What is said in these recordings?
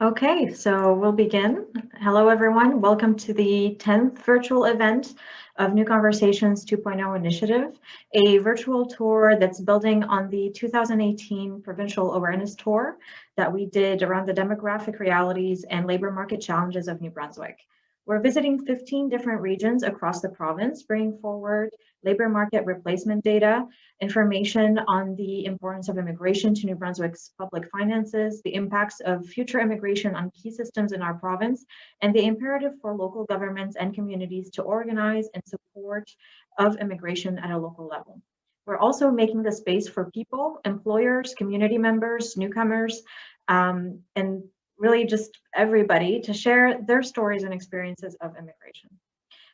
Okay, so we'll begin. Hello, everyone. Welcome to the 10th virtual event of New Conversations 2.0 Initiative, a virtual tour that's building on the 2018 Provincial Awareness Tour that we did around the demographic realities and labor market challenges of New Brunswick. We're visiting 15 different regions across the province, bringing forward labor market replacement data, information on the importance of immigration to New Brunswick's public finances, the impacts of future immigration on key systems in our province, and the imperative for local governments and communities to organize and support of immigration at a local level. We're also making the space for people, employers, community members, newcomers, and really just everybody to share their stories and experiences of immigration.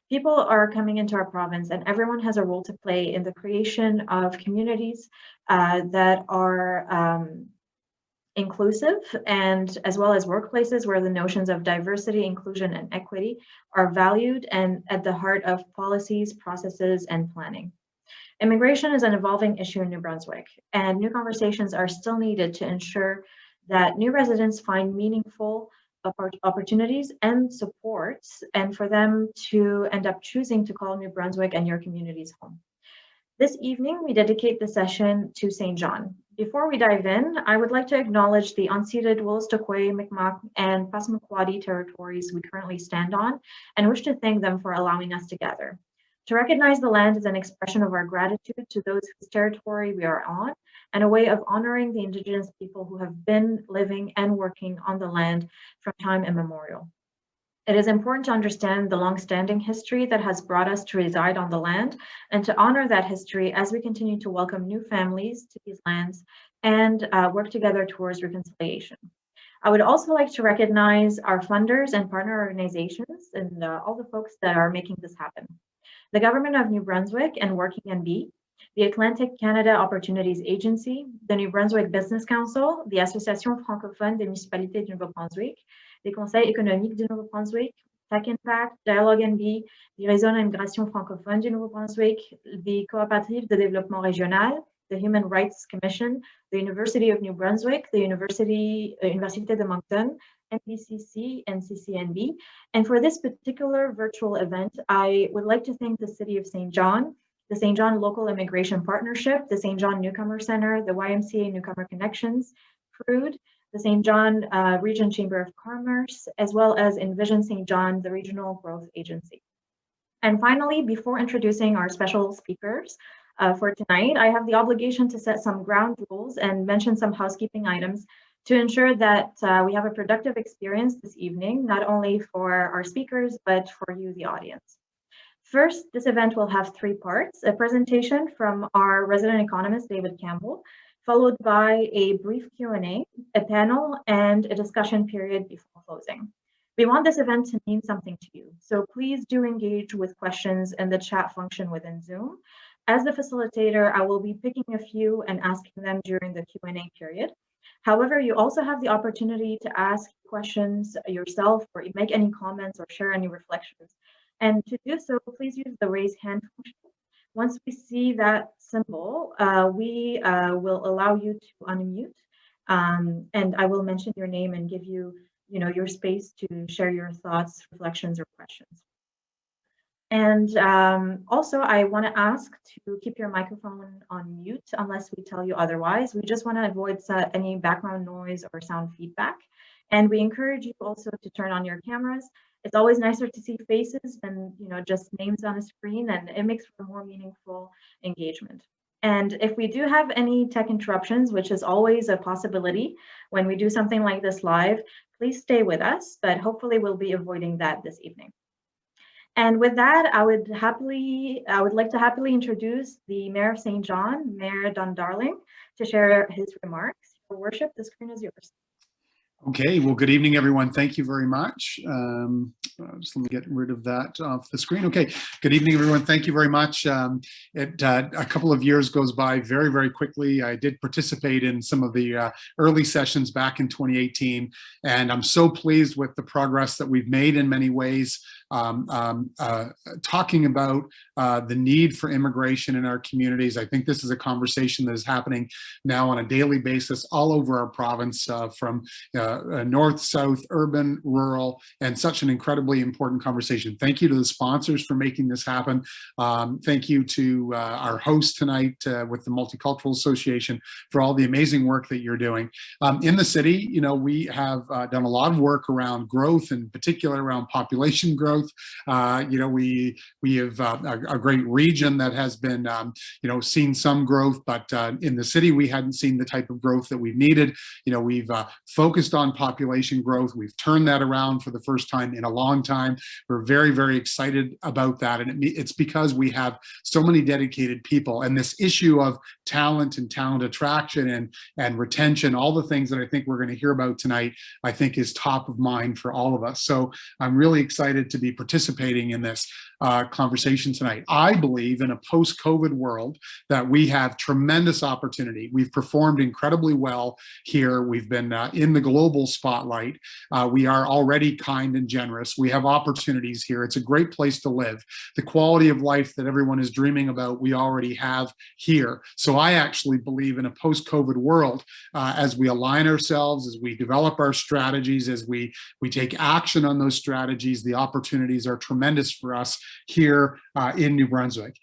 People are coming into our province, and everyone has a role to play in the creation of communities that are inclusive, and as well as workplaces where the notions of diversity, inclusion, and equity are valued and at the heart of policies, processes, and planning. Immigration is an evolving issue in New Brunswick, and new conversations are still needed to ensure that new residents find meaningful opportunities and supports, and for them to end up choosing to call New Brunswick and your communities home. This evening, we dedicate the session to St. John. Before we dive in, I would like to acknowledge the unceded Wolastoqey, Mi'kmaq, and Passamaquoddy territories we currently stand on, and wish to thank them for allowing us to gather. To recognize the land is an expression of our gratitude to those whose territory we are on, and a way of honoring the Indigenous people who have been living and working on the land from time immemorial. It is important to understand the long-standing history that has brought us to reside on the land, and to honor that history as we continue to welcome new families to these lands and work together towards reconciliation. I would also like to recognize our funders and partner organizations and all the folks that are making this happen. The Government of New Brunswick and Working NB, the Atlantic Canada Opportunities Agency, the New Brunswick Business Council, the Association francophone des municipalités du Nouveau-Brunswick, les Conseils économiques du Nouveau-Brunswick, Tech Impact, Dialogue NB, the Réseau d'immigration francophone du Nouveau-Brunswick, the Coopérative de développement régional, the Human Rights Commission, the University of New Brunswick, the Université de Moncton, NBCC, and CCNB. And for this particular virtual event, I would like to thank the City of St. John, the St. John Local Immigration Partnership, the St. John Newcomer Center, the YMCA Newcomer Connections, CRUD, the St. John Region Chamber of Commerce, as well as Envision St. John, the Regional Growth Agency. And finally, before introducing our special speakers for tonight, I have the obligation to set some ground rules and mention some housekeeping items to ensure that we have a productive experience this evening, not only for our speakers, but for you, the audience. First, this event will have three parts: a presentation from our resident economist, David Campbell, followed by a brief Q&A, a panel, and a discussion period before closing. We want this event to mean something to you, so please do engage with questions in the chat function within Zoom. As the facilitator, I will be picking a few and asking them during the Q&A period. However, you also have the opportunity to ask questions yourself, or make any comments or share any reflections. And to do so, please use the raise hand function. Once we see that symbol, we will allow you to unmute, and I will mention your name and give you, your space to share your thoughts, reflections, or questions. And also, I want to ask to keep your microphone on mute unless we tell you otherwise. We just want to avoid any background noise or sound feedback. And we encourage you also to turn on your cameras. It's always nicer to see faces than just names on a screen, and it makes for more meaningful engagement. And if we do have any tech interruptions, which is always a possibility when we do something like this live, please stay with us, but hopefully we'll be avoiding that this evening. And with that, I would like to happily introduce the Mayor of St. John, Mayor Don Darling, to share his remarks. Your Worship, the screen is yours. Okay, well, good evening, everyone. Thank you very much. Just let me get rid of that off the screen. Okay, good evening, everyone. Thank you very much. A couple of years goes by very, very quickly. I did participate in some of the early sessions back in 2018, and I'm so pleased with the progress that we've made in many ways. talking about the need for immigration in our communities. I think this is a conversation that is happening now on a daily basis all over our province, from north, south, urban, rural, and such an incredibly important conversation. Thank you to the sponsors for making this happen. Thank you to our host tonight with the Multicultural Association for all the amazing work that you're doing. In the city, we have done a lot of work around growth, in particular around population growth. We have a great region that has been, seen some growth, but in the city, we hadn't seen the type of growth that we've needed. We've focused on population growth. We've turned that around for the first time in a long time. We're very, very excited about that. And it's because we have so many dedicated people, and this issue of talent and talent attraction and retention, all the things that I think we're going to hear about tonight, I think is top of mind for all of us. So I'm really excited to be participating in this conversation tonight. I believe in a post-COVID world that we have tremendous opportunity. We've performed incredibly well here. We've been in the global spotlight. We are already kind and generous. We have opportunities here. It's a great place to live. The quality of life that everyone is dreaming about, we already have here. So I actually believe in a post-COVID world, as we align ourselves, as we develop our strategies, as we take action on those strategies, the opportunities are tremendous for us here in New Brunswick.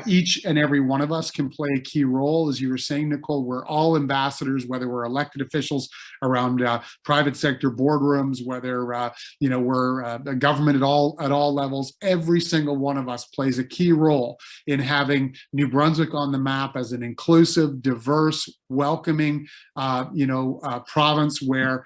Each and every one of us can play a key role. As you were saying, Nicole, we're all ambassadors, whether we're elected officials around private sector boardrooms, whether we're a government at all levels. Every single one of us plays a key role in having New Brunswick on the map as an inclusive, diverse, welcoming, province where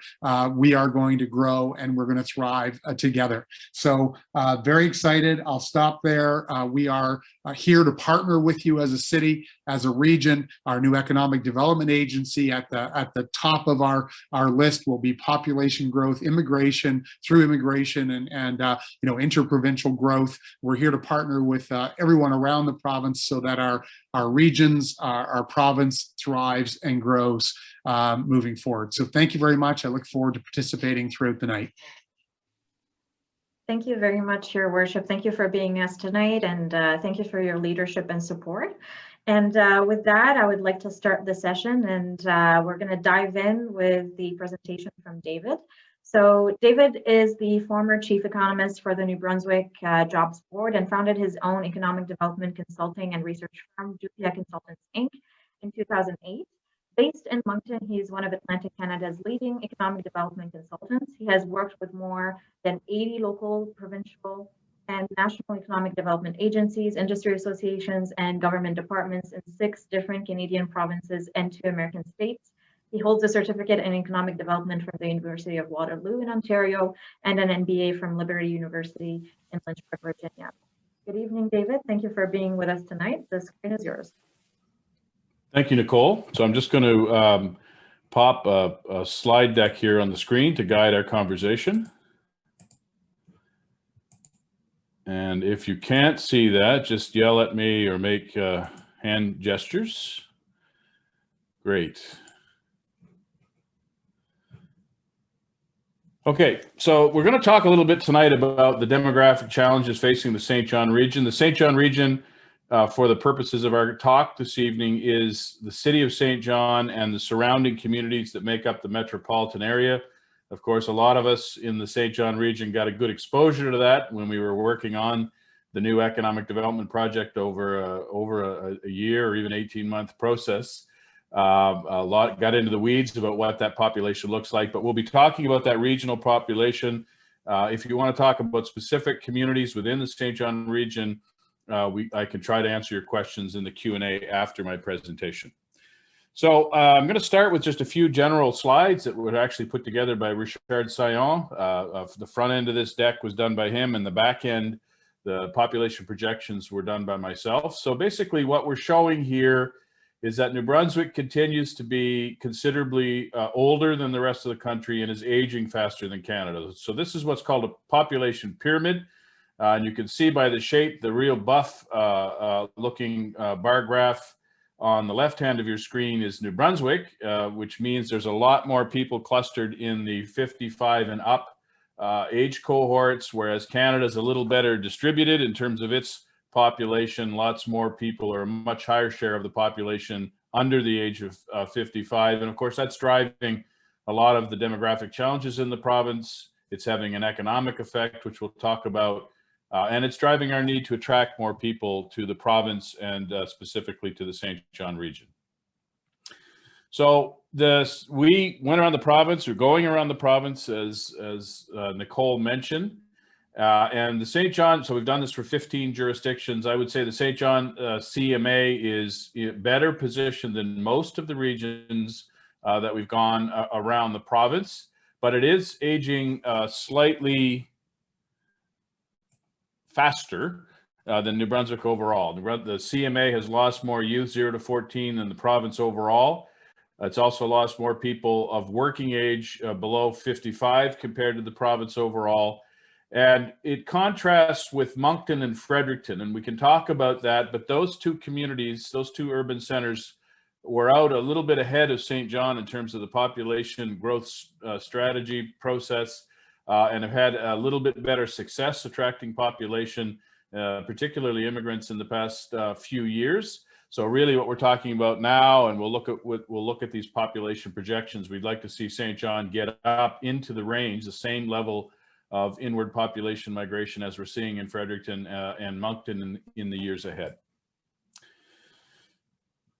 we are going to grow and we're going to thrive together. So very excited. I'll stop there. We are here to partner with you as a city, as a region. Our new economic development agency at the top of our list will be population growth, immigration, through immigration and interprovincial growth. We're here to partner with everyone around the province so that our regions, our province thrives and grows moving forward. So thank you very much. I look forward to participating throughout the night. Thank you very much, Your Worship. Thank you for being us tonight, and thank you for your leadership and support. And with that, I would like to start the session, and we're going to dive in with the presentation from David. So David is the former chief economist for the New Brunswick Jobs Board and founded his own economic development consulting and research firm, Julia Consultants, Inc. in 2008. Based in Moncton, he is one of Atlantic Canada's leading economic development consultants. He has worked with more than 80 local, provincial, and national economic development agencies, industry associations, and government departments in 6 different Canadian provinces and 2 American states. He holds a certificate in economic development from the University of Waterloo in Ontario and an MBA from Liberty University in Lynchburg, Virginia. Good evening, David. Thank you for being with us tonight. The screen is yours. Thank you, Nicole. So I'm just going to pop a slide deck here on the screen to guide our conversation. And if you can't see that, just yell at me or make hand gestures. Great. Okay, so we're going to talk a little bit tonight about the demographic challenges facing the St. John region. The St. John region, for the purposes of our talk this evening, is the city of St. John and the surrounding communities that make up the metropolitan area. Of course, a lot of us in the St. John region got a good exposure to that when we were working on the new economic development project over a year or even 18-month process. A lot got into the weeds about what that population looks like, but we'll be talking about that regional population. If you want to talk about specific communities within the St. John region, I can try to answer your questions in the Q&A after my presentation. So I'm going to start with just a few general slides that were actually put together by Richard Saillon. The front end of this deck was done by him, and the back end, the population projections, were done by myself. So basically what we're showing here is that New Brunswick continues to be considerably older than the rest of the country and is aging faster than Canada. So this is what's called a population pyramid. And you can see by the shape, the real buff looking bar graph on the left hand of your screen is New Brunswick, which means there's a lot more people clustered in the 55 and up age cohorts, whereas Canada is a little better distributed in terms of its population. Lots more people, or a much higher share of the population under the age of 55. And of course, that's driving a lot of the demographic challenges in the province. It's having an economic effect, which we'll talk about. And it's driving our need to attract more people to the province, and specifically to the St. John region. So we went around the province, or going around the province, as Nicole mentioned. And the St. John, so we've done this for 15 jurisdictions. I would say the St. John CMA is better positioned than most of the regions that we've gone around the province, but it is aging slightly faster than New Brunswick overall. The CMA has lost more youth 0 to 14 than the province overall. It's also lost more people of working age below 55 compared to the province overall. And it contrasts with Moncton and Fredericton, and we can talk about that, but those two communities, those two urban centers, were out a little bit ahead of St. John in terms of the population growth strategy process, and have had a little bit better success attracting population, particularly immigrants, in the past few years. So really what we're talking about now, and we'll look at these population projections, we'd like to see St. John get up into the range, the same level of inward population migration as we're seeing in Fredericton and Moncton in the years ahead.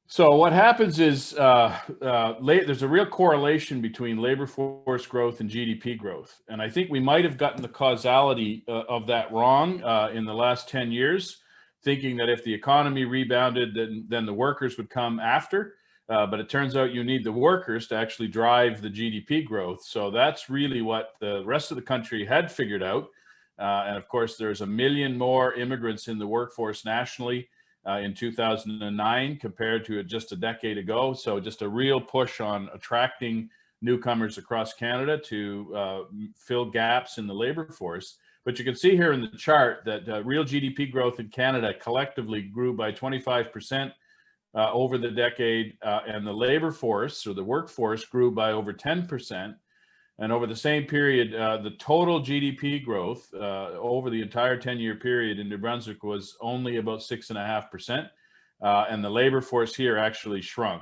So what happens is there's a real correlation between labor force growth and GDP growth. And I think we might have gotten the causality of that wrong in the last 10 years, thinking that if the economy rebounded, then the workers would come after. But it turns out you need the workers to actually drive the GDP growth. So that's really what the rest of the country had figured out. And of course, there's 1 million more immigrants in the workforce nationally in 2009 compared to just a decade ago. So just a real push on attracting newcomers across Canada to fill gaps in the labor force. But you can see here in the chart that real GDP growth in Canada collectively grew by 25% over the decade, and the labor force, or the workforce, grew by over 10%. And over the same period, the total GDP growth over the entire 10-year period in New Brunswick was only about 6.5%, and the labor force here actually shrunk.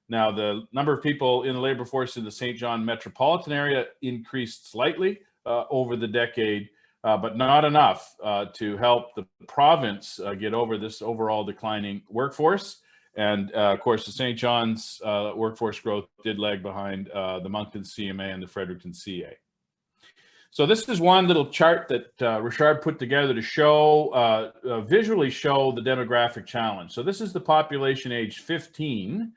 Now, the number of people in the labor force in the St. John metropolitan area increased slightly over the decade, but not enough to help the province get over this overall declining workforce. And of course, the St. John's workforce growth did lag behind the Moncton CMA and the Fredericton CA. So this is one little chart that Richard put together to show, visually show the demographic challenge. So this is the population age 15.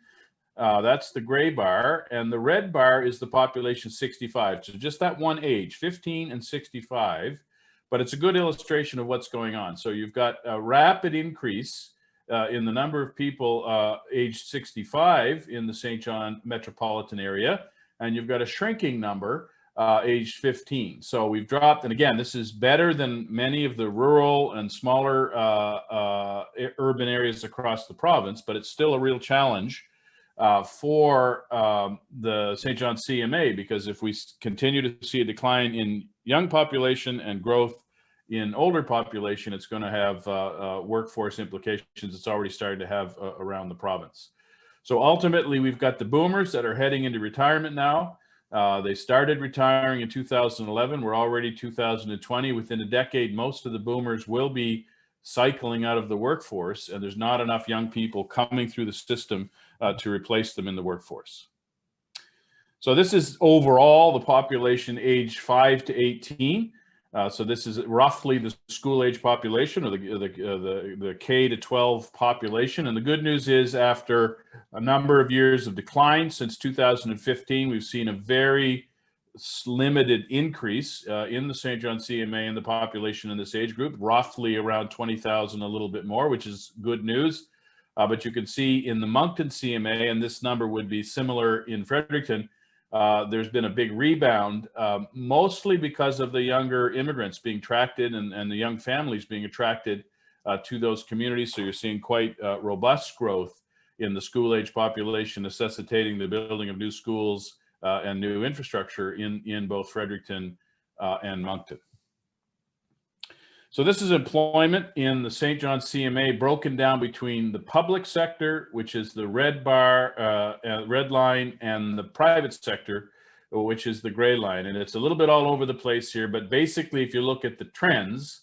That's the gray bar, and the red bar is the population 65. So just that one age, 15 and 65, but it's a good illustration of what's going on. So you've got a rapid increase in the number of people aged 65 in the St. John metropolitan area, and you've got a shrinking number aged 15. So we've dropped, and again, this is better than many of the rural and smaller urban areas across the province, but it's still a real challenge for the St. John CMA, because if we continue to see a decline in young population and growth in older population, it's going to have workforce implications it's already started to have around the province. So ultimately, we've got the boomers that are heading into retirement now. They started retiring in 2011. We're already 2020. Within a decade, most of the boomers will be cycling out of the workforce, and there's not enough young people coming through the system to replace them in the workforce. So this is overall the population aged 5 to 18. So this is roughly the school age population, or the K to 12 population. And the good news is, after a number of years of decline since 2015, we've seen a very limited increase in the St. John CMA and the population in this age group, roughly around 20,000, a little bit more, which is good news. But you can see in the Moncton CMA, and this number would be similar in Fredericton, there's been a big rebound, mostly because of the younger immigrants being attracted and the young families being attracted to those communities. So you're seeing quite robust growth in the school age population, necessitating the building of new schools and new infrastructure in both Fredericton and Moncton. So this is employment in the St. John CMA broken down between the public sector, which is the red bar, red line, and the private sector, which is the gray line. And it's a little bit all over the place here, but basically if you look at the trends,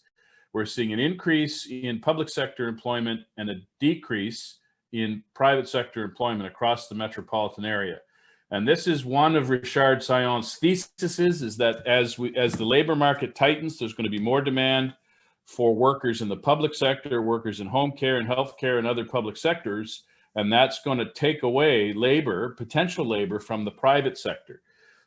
we're seeing an increase in public sector employment and a decrease in private sector employment across the metropolitan area. And this is one of Richard Sayon's theses, is that as the labor market tightens, there's going to be more demand for workers in the public sector, workers in home care and healthcare and other public sectors, and that's going to take away labor, potential labor, from the private sector.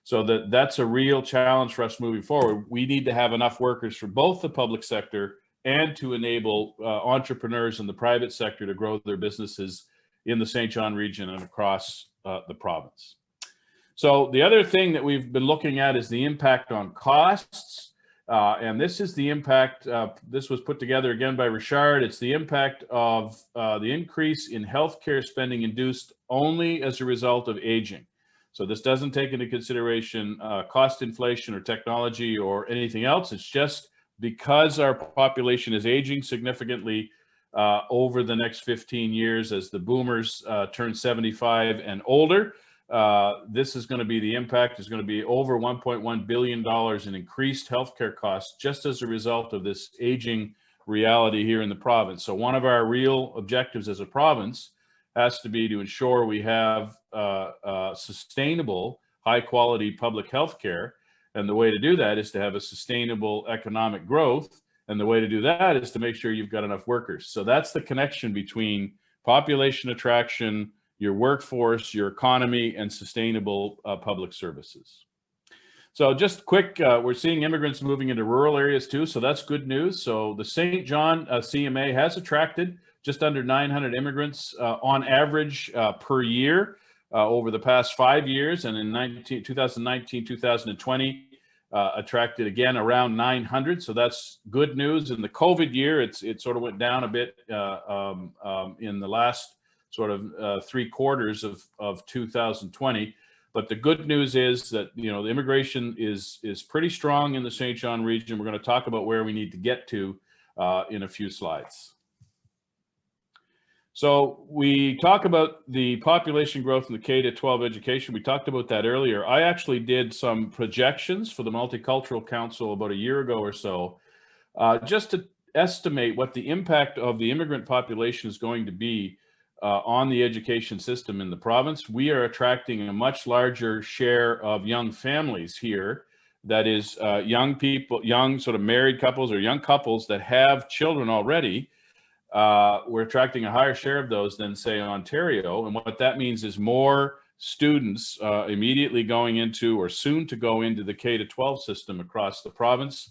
So that's a real challenge for us moving forward. We need to have enough workers for both the public sector and to enable entrepreneurs in the private sector to grow their businesses in the St. John region and across the province. So the other thing that we've been looking at is the impact on costs. And this is the impact, this was put together again by Richard. It's the impact of the increase in healthcare spending induced only as a result of aging. So this doesn't take into consideration cost inflation or technology or anything else. It's just because our population is aging significantly over the next 15 years as the boomers turn 75 and older. This is going to be the impact is going to be over $1.1 billion in increased healthcare costs just as a result of this aging reality here in the province. So one of our real objectives as a province has to be to ensure we have sustainable, high quality public health care. And the way to do that is to have a sustainable economic growth. And the way to do that is to make sure you've got enough workers. So that's the connection between population attraction, your workforce, your economy, and sustainable public services. So just quick, we're seeing immigrants moving into rural areas too, so that's good news. So the St. John CMA has attracted just under 900 immigrants on average per year over the past 5 years, and in 2019, 2020, attracted again around 900. So that's good news. In the COVID year, it sort of went down a bit in the last sort of 3 quarters of 2020. But the good news is that, you know, the immigration is pretty strong in the St. John region. We're going to talk about where we need to get to in a few slides. So we talk about the population growth in the K-12 education. We talked about that earlier. I actually did some projections for the Multicultural Council about a year ago or so, just to estimate what the impact of the immigrant population is going to be on the education system in the province. We are attracting a much larger share of young families here. That is young people, young sort of married couples or young couples that have children already. We're attracting a higher share of those than, say, Ontario. And what that means is more students immediately going into or soon to go into the K-12 system across the province.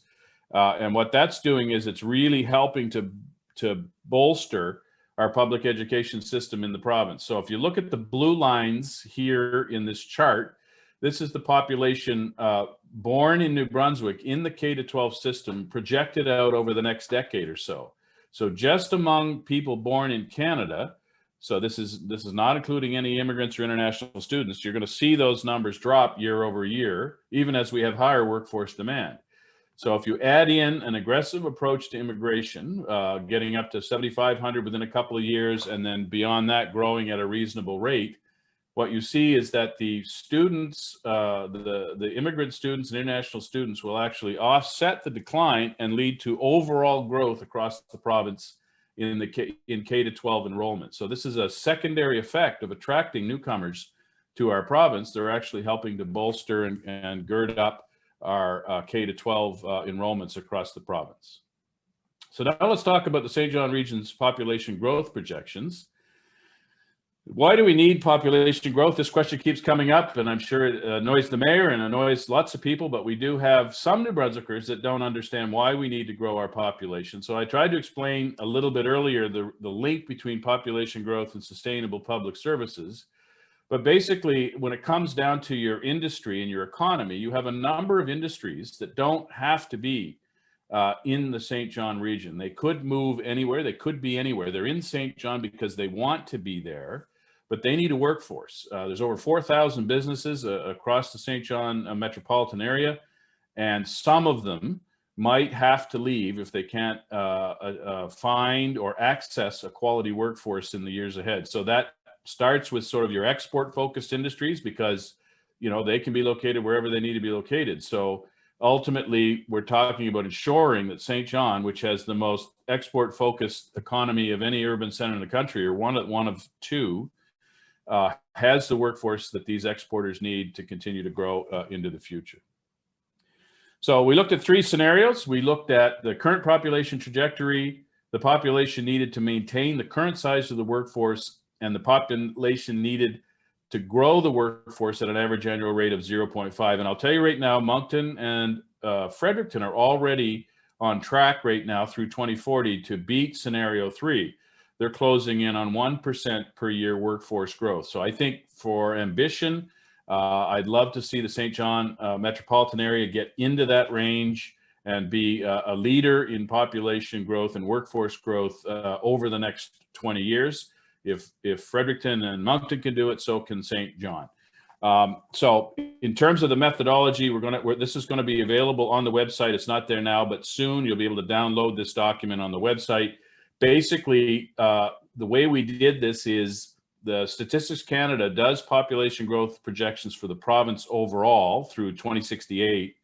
And what that's doing is it's really helping to bolster our public education system in the province. So if you look at the blue lines here in this chart, this is the population born in New Brunswick in the K-12 system projected out over the next decade or so. So just among people born in Canada, so this is not including any immigrants or international students, you're going to see those numbers drop year over year, even as we have higher workforce demand. So if you add in an aggressive approach to immigration, getting up to 7,500 within a couple of years, and then beyond that growing at a reasonable rate, what you see is that the students, the immigrant students and international students will actually offset the decline and lead to overall growth across the province in K-12 enrollment. So this is a secondary effect of attracting newcomers to our province. They're actually helping to bolster and gird up our K-12 enrollments across the province. So now let's talk about the St. John region's population growth projections. Why do we need population growth? This question keeps coming up, and I'm sure it annoys the mayor and annoys lots of people, but we do have some New Brunswickers that don't understand why we need to grow our population. So I tried to explain a little bit earlier the link between population growth and sustainable public services. But basically, when it comes down to your industry and your economy, you have a number of industries that don't have to be in the St. John region. They could move anywhere. They could be anywhere. They're in St. John because they want to be there, but they need a workforce. There's over 4,000 businesses across the St. John metropolitan area, and some of them might have to leave if they can't find or access a quality workforce in the years ahead. So that starts with sort of your export-focused industries, because they can be located wherever they need to be located. So ultimately, we're talking about ensuring that St. John, which has the most export-focused economy of any urban center in the country, or one of two, has the workforce that these exporters need to continue to grow into the future. So we looked at three scenarios. We looked at the current population trajectory, the population needed to maintain the current size of the workforce, and the population needed to grow the workforce at an average annual rate of 0.5. And I'll tell you right now, Moncton and Fredericton are already on track right now through 2040 to beat scenario 3. They're closing in on 1% per year workforce growth. So I think for ambition, I'd love to see the St. John metropolitan area get into that range and be a leader in population growth and workforce growth over the next 20 years. If Fredericton and Moncton can do it, so can St. John. So in terms of the methodology, this is going to be available on the website. It's not there now, but soon you'll be able to download this document on the website. Basically, the way we did this is the Statistics Canada does population growth projections for the province overall through 2068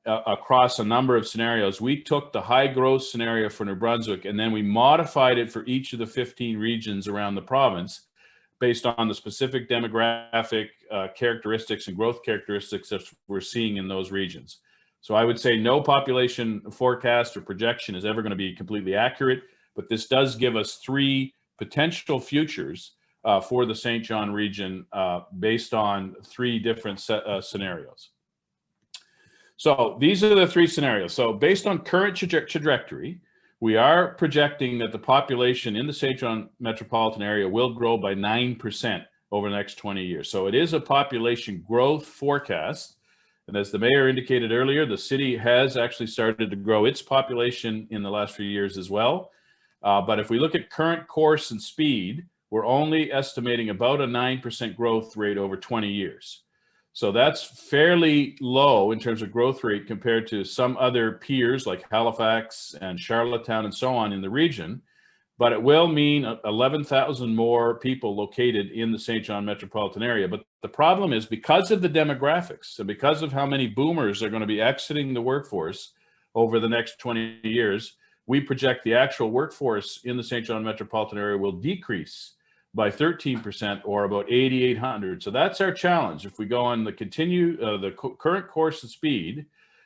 across a number of scenarios. We took the high growth scenario for New Brunswick, and then we modified it for each of the 15 regions around the province based on the specific demographic characteristics and growth characteristics that we're seeing in those regions. So I would say no population forecast or projection is ever going to be completely accurate, but this does give us three potential futures for the St. John region based on three different scenarios. So these are the three scenarios. So based on current trajectory, we are projecting that the population in the St. John metropolitan area will grow by 9% over the next 20 years. So it is a population growth forecast. And as the mayor indicated earlier, the city has actually started to grow its population in the last few years as well. But if we look at current course and speed, we're only estimating about a 9% growth rate over 20 years. So that's fairly low in terms of growth rate compared to some other peers like Halifax and Charlottetown and so on in the region. But it will mean 11,000 more people located in the St. John metropolitan area. But the problem is, because of the demographics and because of how many boomers are going to be exiting the workforce over the next 20 years, we project the actual workforce in the St. John metropolitan area will decrease by 13%, or about 8,800. So that's our challenge. If we go on the current course and speed,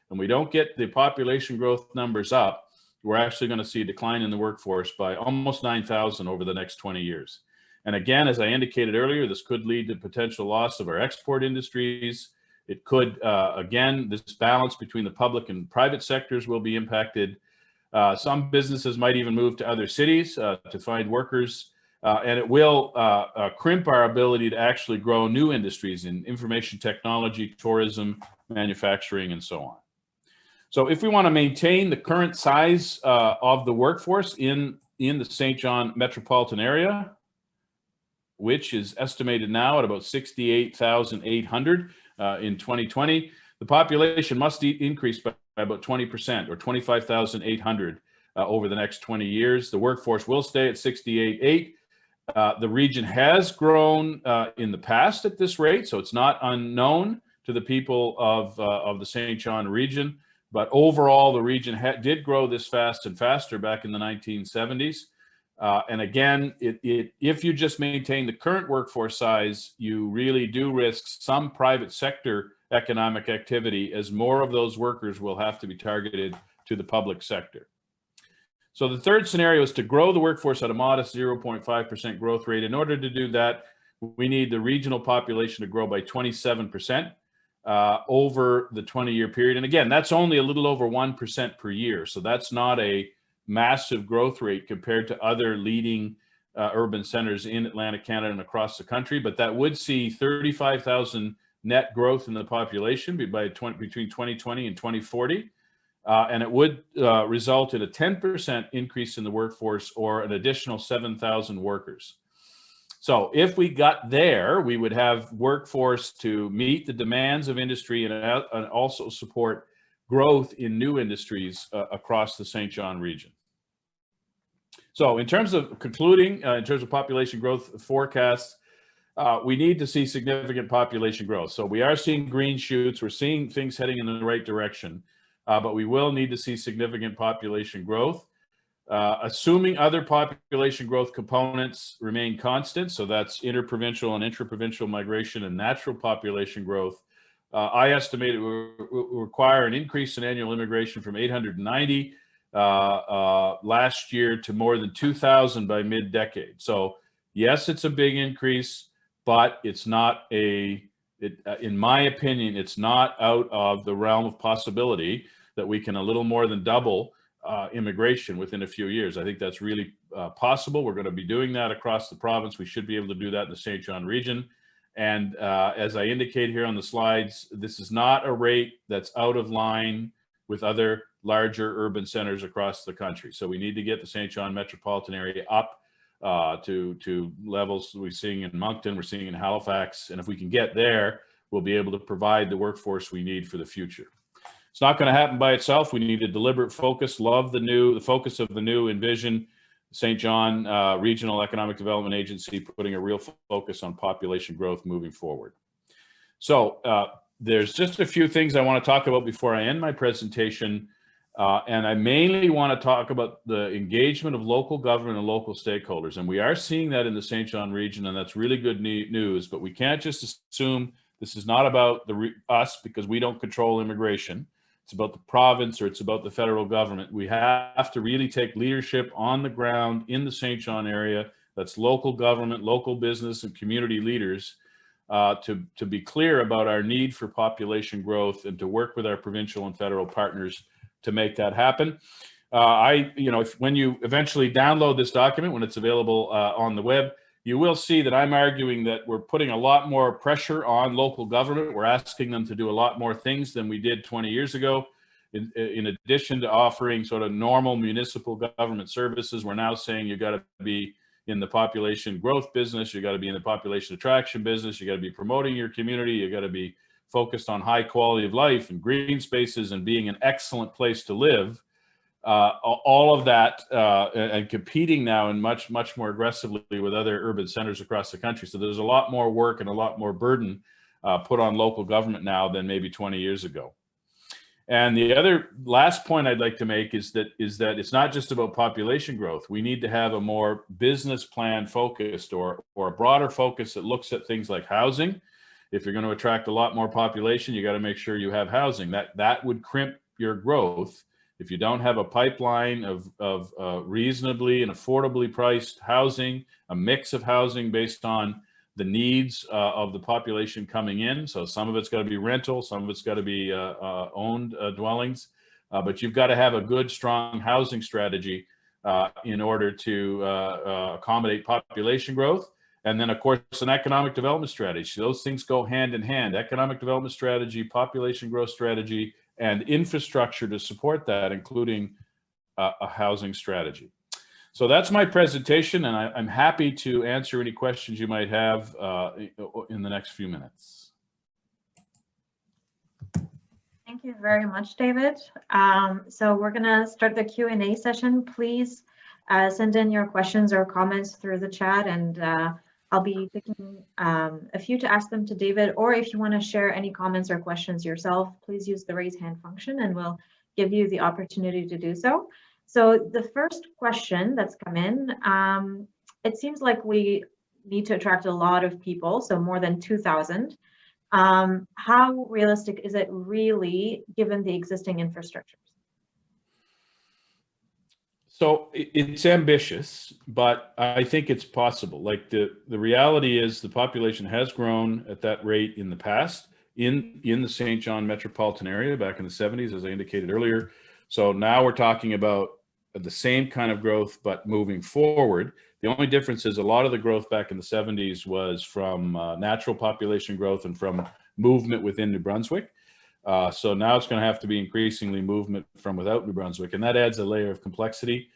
and we don't get the population growth numbers up, we're actually going to see a decline in the workforce by almost 9,000 over the next 20 years. And again, as I indicated earlier, this could lead to potential loss of our export industries. It could, again, this balance between the public and private sectors will be impacted. Some businesses might even move to other cities to find workers. And it will crimp our ability to actually grow new industries in information technology, tourism, manufacturing, and so on. So if we want to maintain the current size of the workforce in the St. John metropolitan area, which is estimated now at about 68,800 in 2020, the population must increase by about 20%, or 25,800 over the next 20 years. The workforce will stay at 68,800. The region has grown in the past at this rate, so it's not unknown to the people of the St. John region. But overall, the region did grow this fast and faster back in the 1970s. And again, if you just maintain the current workforce size, you really do risk some private sector economic activity, as more of those workers will have to be targeted to the public sector. So the third scenario is to grow the workforce at a modest 0.5% growth rate. In order to do that, we need the regional population to grow by 27% over the 20-year period. And again, that's only a little over 1% per year. So that's not a massive growth rate compared to other leading urban centers in Atlantic Canada and across the country. But that would see 35,000 net growth in the population between 2020 and 2040. And it would result in a 10% increase in the workforce, or an additional 7,000 workers. So if we got there, we would have workforce to meet the demands of industry and also support growth in new industries across the St. John region. So in terms of concluding, in terms of population growth forecasts, we need to see significant population growth. So we are seeing green shoots. We're seeing things heading in the right direction, but we will need to see significant population growth. Assuming other population growth components remain constant, so that's interprovincial and intraprovincial migration and natural population growth, I estimate it will require an increase in annual immigration from 890 last year to more than 2,000 by mid-decade. So yes, it's a big increase, but it's not in my opinion, it's not out of the realm of possibility that we can a little more than double immigration within a few years. I think that's really possible. We're going to be doing that across the province. We should be able to do that in the St. John region. And as I indicate here on the slides, this is not a rate that's out of line with other larger urban centers across the country. So we need to get the St. John metropolitan area up to levels we're seeing in Moncton, we're seeing in Halifax. And if we can get there, we'll be able to provide the workforce we need for the future. It's not going to happen by itself. We need a deliberate focus, love the focus of the new Envision St. John Regional Economic Development Agency, putting a real focus on population growth moving forward. So there's just a few things I want to talk about before I end my presentation. And I mainly want to talk about the engagement of local government and local stakeholders. And we are seeing that in the St. John region, and that's really good news. But we can't just assume this is not about us because we don't control immigration. It's about the province or it's about the federal government. We have to really take leadership on the ground in the St. John area. That's local government, local business, and community leaders to be clear about our need for population growth and to work with our provincial and federal partners to make that happen. When you eventually download this document, when it's available on the web, you will see that I'm arguing that we're putting a lot more pressure on local government. We're asking them to do a lot more things than we did 20 years ago. In addition to offering sort of normal municipal government services, we're now saying you got to be in the population growth business, you got to be in the population attraction business, you got to be promoting your community, you got to be focused on high quality of life and green spaces and being an excellent place to live. All of that and competing now and much more aggressively with other urban centers across the country. So there's a lot more work and a lot more burden put on local government now than maybe 20 years ago. And the other last point I'd like to make is that it's not just about population growth. We need to have a more business plan focused or a broader focus that looks at things like housing. If you're going to attract a lot more population, you got to make sure you have housing. That would crimp your growth. If you don't have a pipeline of reasonably and affordably priced housing, a mix of housing based on the needs of the population coming in. So some of it's got to be rental, some of it's got to be owned dwellings, but you've got to have a good, strong housing strategy in order to accommodate population growth. And then, of course, an economic development strategy. Those things go hand in hand. Economic development strategy, population growth strategy, and infrastructure to support that, including a housing strategy. So that's my presentation, and I'm happy to answer any questions you might have in the next few minutes. Thank you very much, David. So we're going to start the Q&A session. Please send in your questions or comments through the chat, and I'll be picking a few to ask them to David, or if you want to share any comments or questions yourself, please use the raise hand function and we'll give you the opportunity to do so. So the first question that's come in, it seems like we need to attract a lot of people, so more than 2,000. How realistic is it really given the existing infrastructures? So it's ambitious, but I think it's possible. Like the reality is the population has grown at that rate in the past in the St. John metropolitan area back in the 70s, as I indicated earlier. So now we're talking about the same kind of growth, but moving forward. The only difference is a lot of the growth back in the 70s was from natural population growth and from movement within New Brunswick. So now it's going to have to be increasingly movement from without New Brunswick, and that adds a layer of complexity.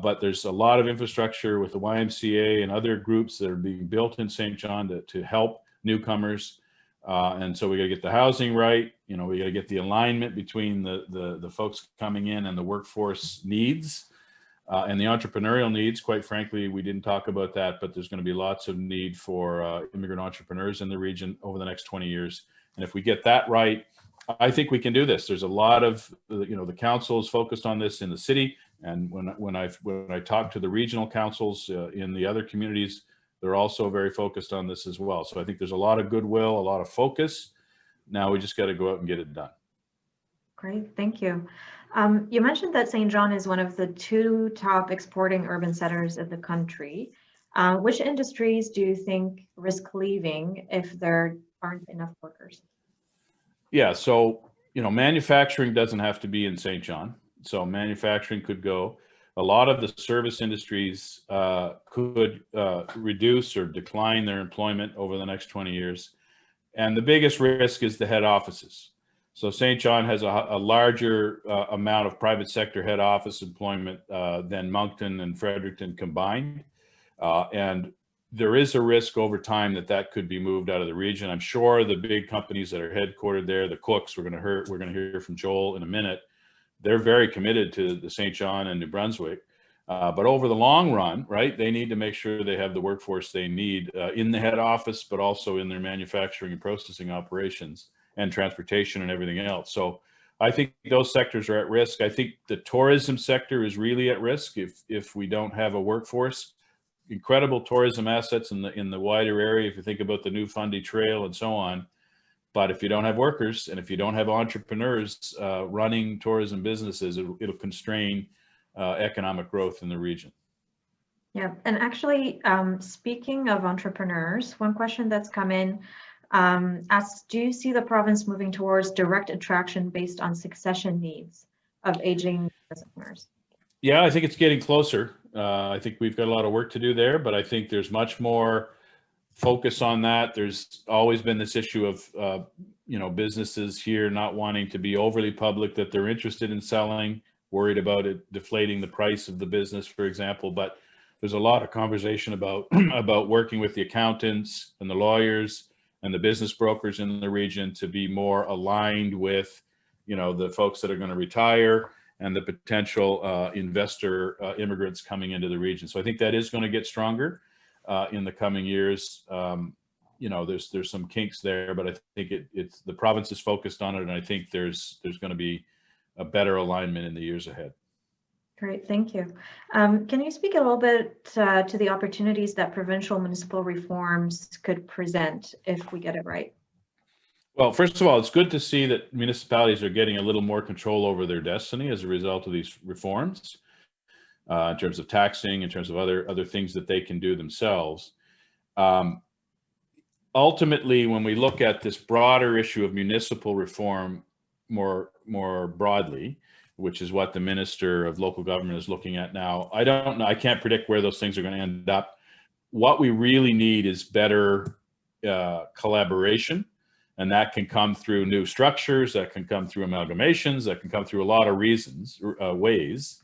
but there's a lot of infrastructure with the YMCA and other groups that are being built in St. John to help newcomers. And so we got to get the housing right. We got to get the alignment between the folks coming in and the workforce needs and the entrepreneurial needs. Quite frankly, we didn't talk about that, but there's going to be lots of need for immigrant entrepreneurs in the region over the next 20 years. And if we get that right, I think we can do this. There's a lot of, the council is focused on this in the city. And when I talk to the regional councils in the other communities, they're also very focused on this as well. So I think there's a lot of goodwill, a lot of focus. Now we just got to go out and get it done. Great, thank you. You mentioned that St. John is one of the 2 top exporting urban centers of the country. Which industries do you think risk leaving if there aren't enough workers? Yeah, so, manufacturing doesn't have to be in St. John. So manufacturing could go. A lot of the service industries could reduce or decline their employment over the next 20 years. And the biggest risk is the head offices. So St. John has a larger amount of private sector head office employment than Moncton and Fredericton combined. And there is a risk over time that could be moved out of the region. I'm sure the big companies that are headquartered there, the Cooks, we're going to hear from Joel in a minute. They're very committed to the St. John and New Brunswick. But over the long run, right, they need to make sure they have the workforce they need in the head office, but also in their manufacturing and processing operations and transportation and everything else. So I think those sectors are at risk. I think the tourism sector is really at risk if we don't have a workforce. Incredible tourism assets in the wider area, if you think about the New Fundy Trail and so on. But if you don't have workers and if you don't have entrepreneurs running tourism businesses, it'll constrain economic growth in the region. Yeah, and actually, speaking of entrepreneurs, one question that's come in asks, do you see the province moving towards direct attraction based on succession needs of aging entrepreneurs? Yeah, I think it's getting closer. I think we've got a lot of work to do there, but I think there's much more focus on that. There's always been this issue of, businesses here not wanting to be overly public that they're interested in selling, worried about it deflating the price of the business, for example. But there's a lot of conversation about about working with the accountants and the lawyers and the business brokers in the region to be more aligned with, the folks that are going to retire and the potential investor immigrants coming into the region. So I think that is going to get stronger in the coming years. There's some kinks there, but I think it's the province is focused on it, and I think there's going to be a better alignment in the years ahead. Great, thank you. Can you speak a little bit to the opportunities that provincial municipal reforms could present if we get it right? Well, first of all, it's good to see that municipalities are getting a little more control over their destiny as a result of these reforms, in terms of taxing, in terms of other things that they can do themselves. Ultimately, when we look at this broader issue of municipal reform more broadly, which is what the Minister of Local Government is looking at now, I don't know. I can't predict where those things are going to end up. What we really need is better collaboration. And that can come through new structures, that can come through amalgamations, that can come through a lot of ways.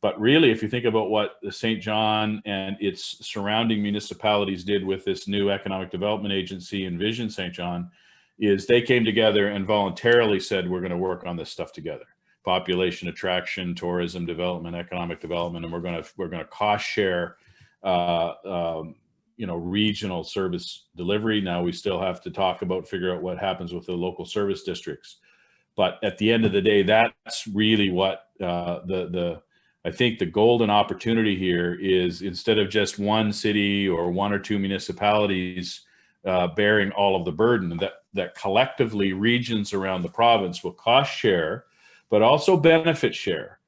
But really, if you think about what the St. John and its surrounding municipalities did with this new economic development agency, Envision St. John, is they came together and voluntarily said, we're going to work on this stuff together. Population attraction, tourism development, economic development, and we're going to cost share regional service delivery. Now we still have to figure out what happens with the local service districts. But at the end of the day, that's really what I think the golden opportunity here is, instead of just one city or one or two municipalities bearing all of the burden, that collectively regions around the province will cost share, but also benefit share.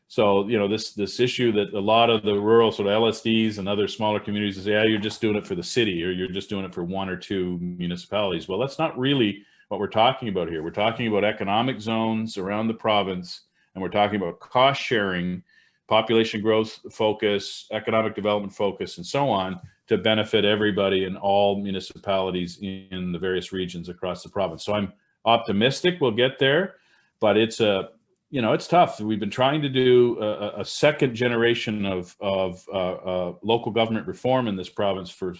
So, this issue that a lot of the rural sort of LSDs and other smaller communities say, yeah, you're just doing it for the city, or you're just doing it for one or two municipalities. Well, that's not really what we're talking about here. We're talking about economic zones around the province, and we're talking about cost sharing, population growth focus, economic development focus, and so on, to benefit everybody in all municipalities in the various regions across the province. So I'm optimistic we'll get there, but it's a it's tough. We've been trying to do a second generation of local government reform in this province for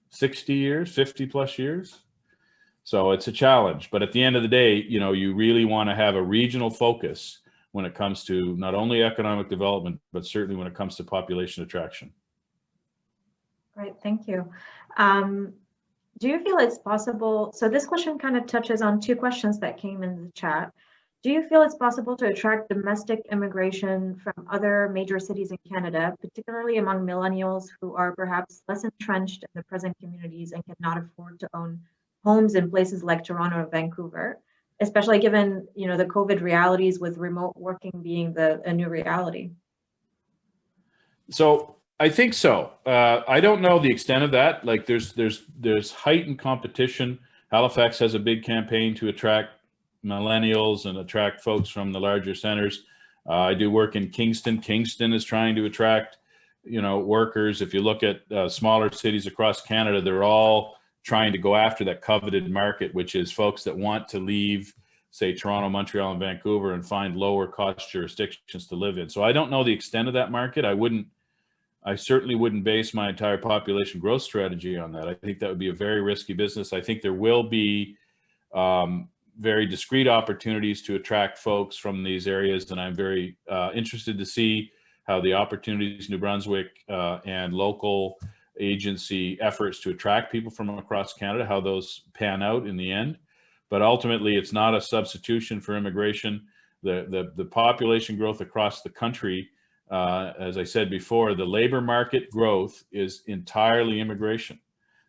60 years, 50 plus years. So it's a challenge. But at the end of the day, you really want to have a regional focus when it comes to not only economic development, but certainly when it comes to population attraction. Great, thank you. Do you feel it's possible, so this question kind of touches on two questions that came in the chat. Do you feel it's possible to attract domestic immigration from other major cities in Canada, particularly among millennials who are perhaps less entrenched in the present communities and cannot afford to own homes in places like Toronto and Vancouver, especially given, the COVID realities with remote working being a new reality? So I think so. I don't know the extent of that. Like there's heightened competition. Halifax has a big campaign to attract millennials and attract folks from the larger centers. I do work in Kingston. Kingston is trying to attract, workers. If you look at smaller cities across Canada, they're all trying to go after that coveted market, which is folks that want to leave, say, Toronto, Montreal, and Vancouver and find lower cost jurisdictions to live in. So I don't know the extent of that market. I certainly wouldn't base my entire population growth strategy on that. I think that would be a very risky business. I think there will be very discrete opportunities to attract folks from these areas, and I'm very interested to see how the opportunities New Brunswick and local agency efforts to attract people from across Canada, how those pan out in the end. But ultimately, it's not a substitution for immigration. The population growth across the country, as I said before, the labor market growth is entirely immigration.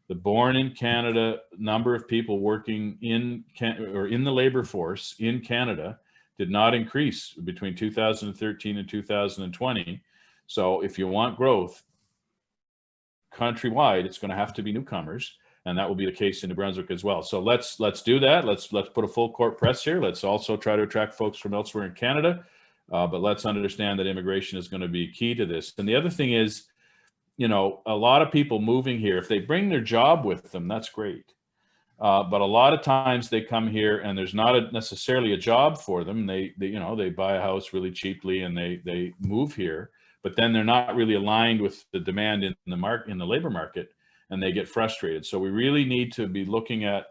The born in Canada number of people working in the labor force in Canada did not increase between 2013 and 2020. So if you want growth countrywide, it's going to have to be newcomers, and that will be the case in New Brunswick as well. So let's do that. Let's put a full court press here. Let's also try to attract folks from elsewhere in Canada, but let's understand that immigration is going to be key to this. And the other thing is, a lot of people moving here, if they bring their job with them, that's great. But a lot of times they come here and there's not necessarily a job for them. They buy a house really cheaply and they move here, but then they're not really aligned with the demand in the labor market, and they get frustrated. So we really need to be looking at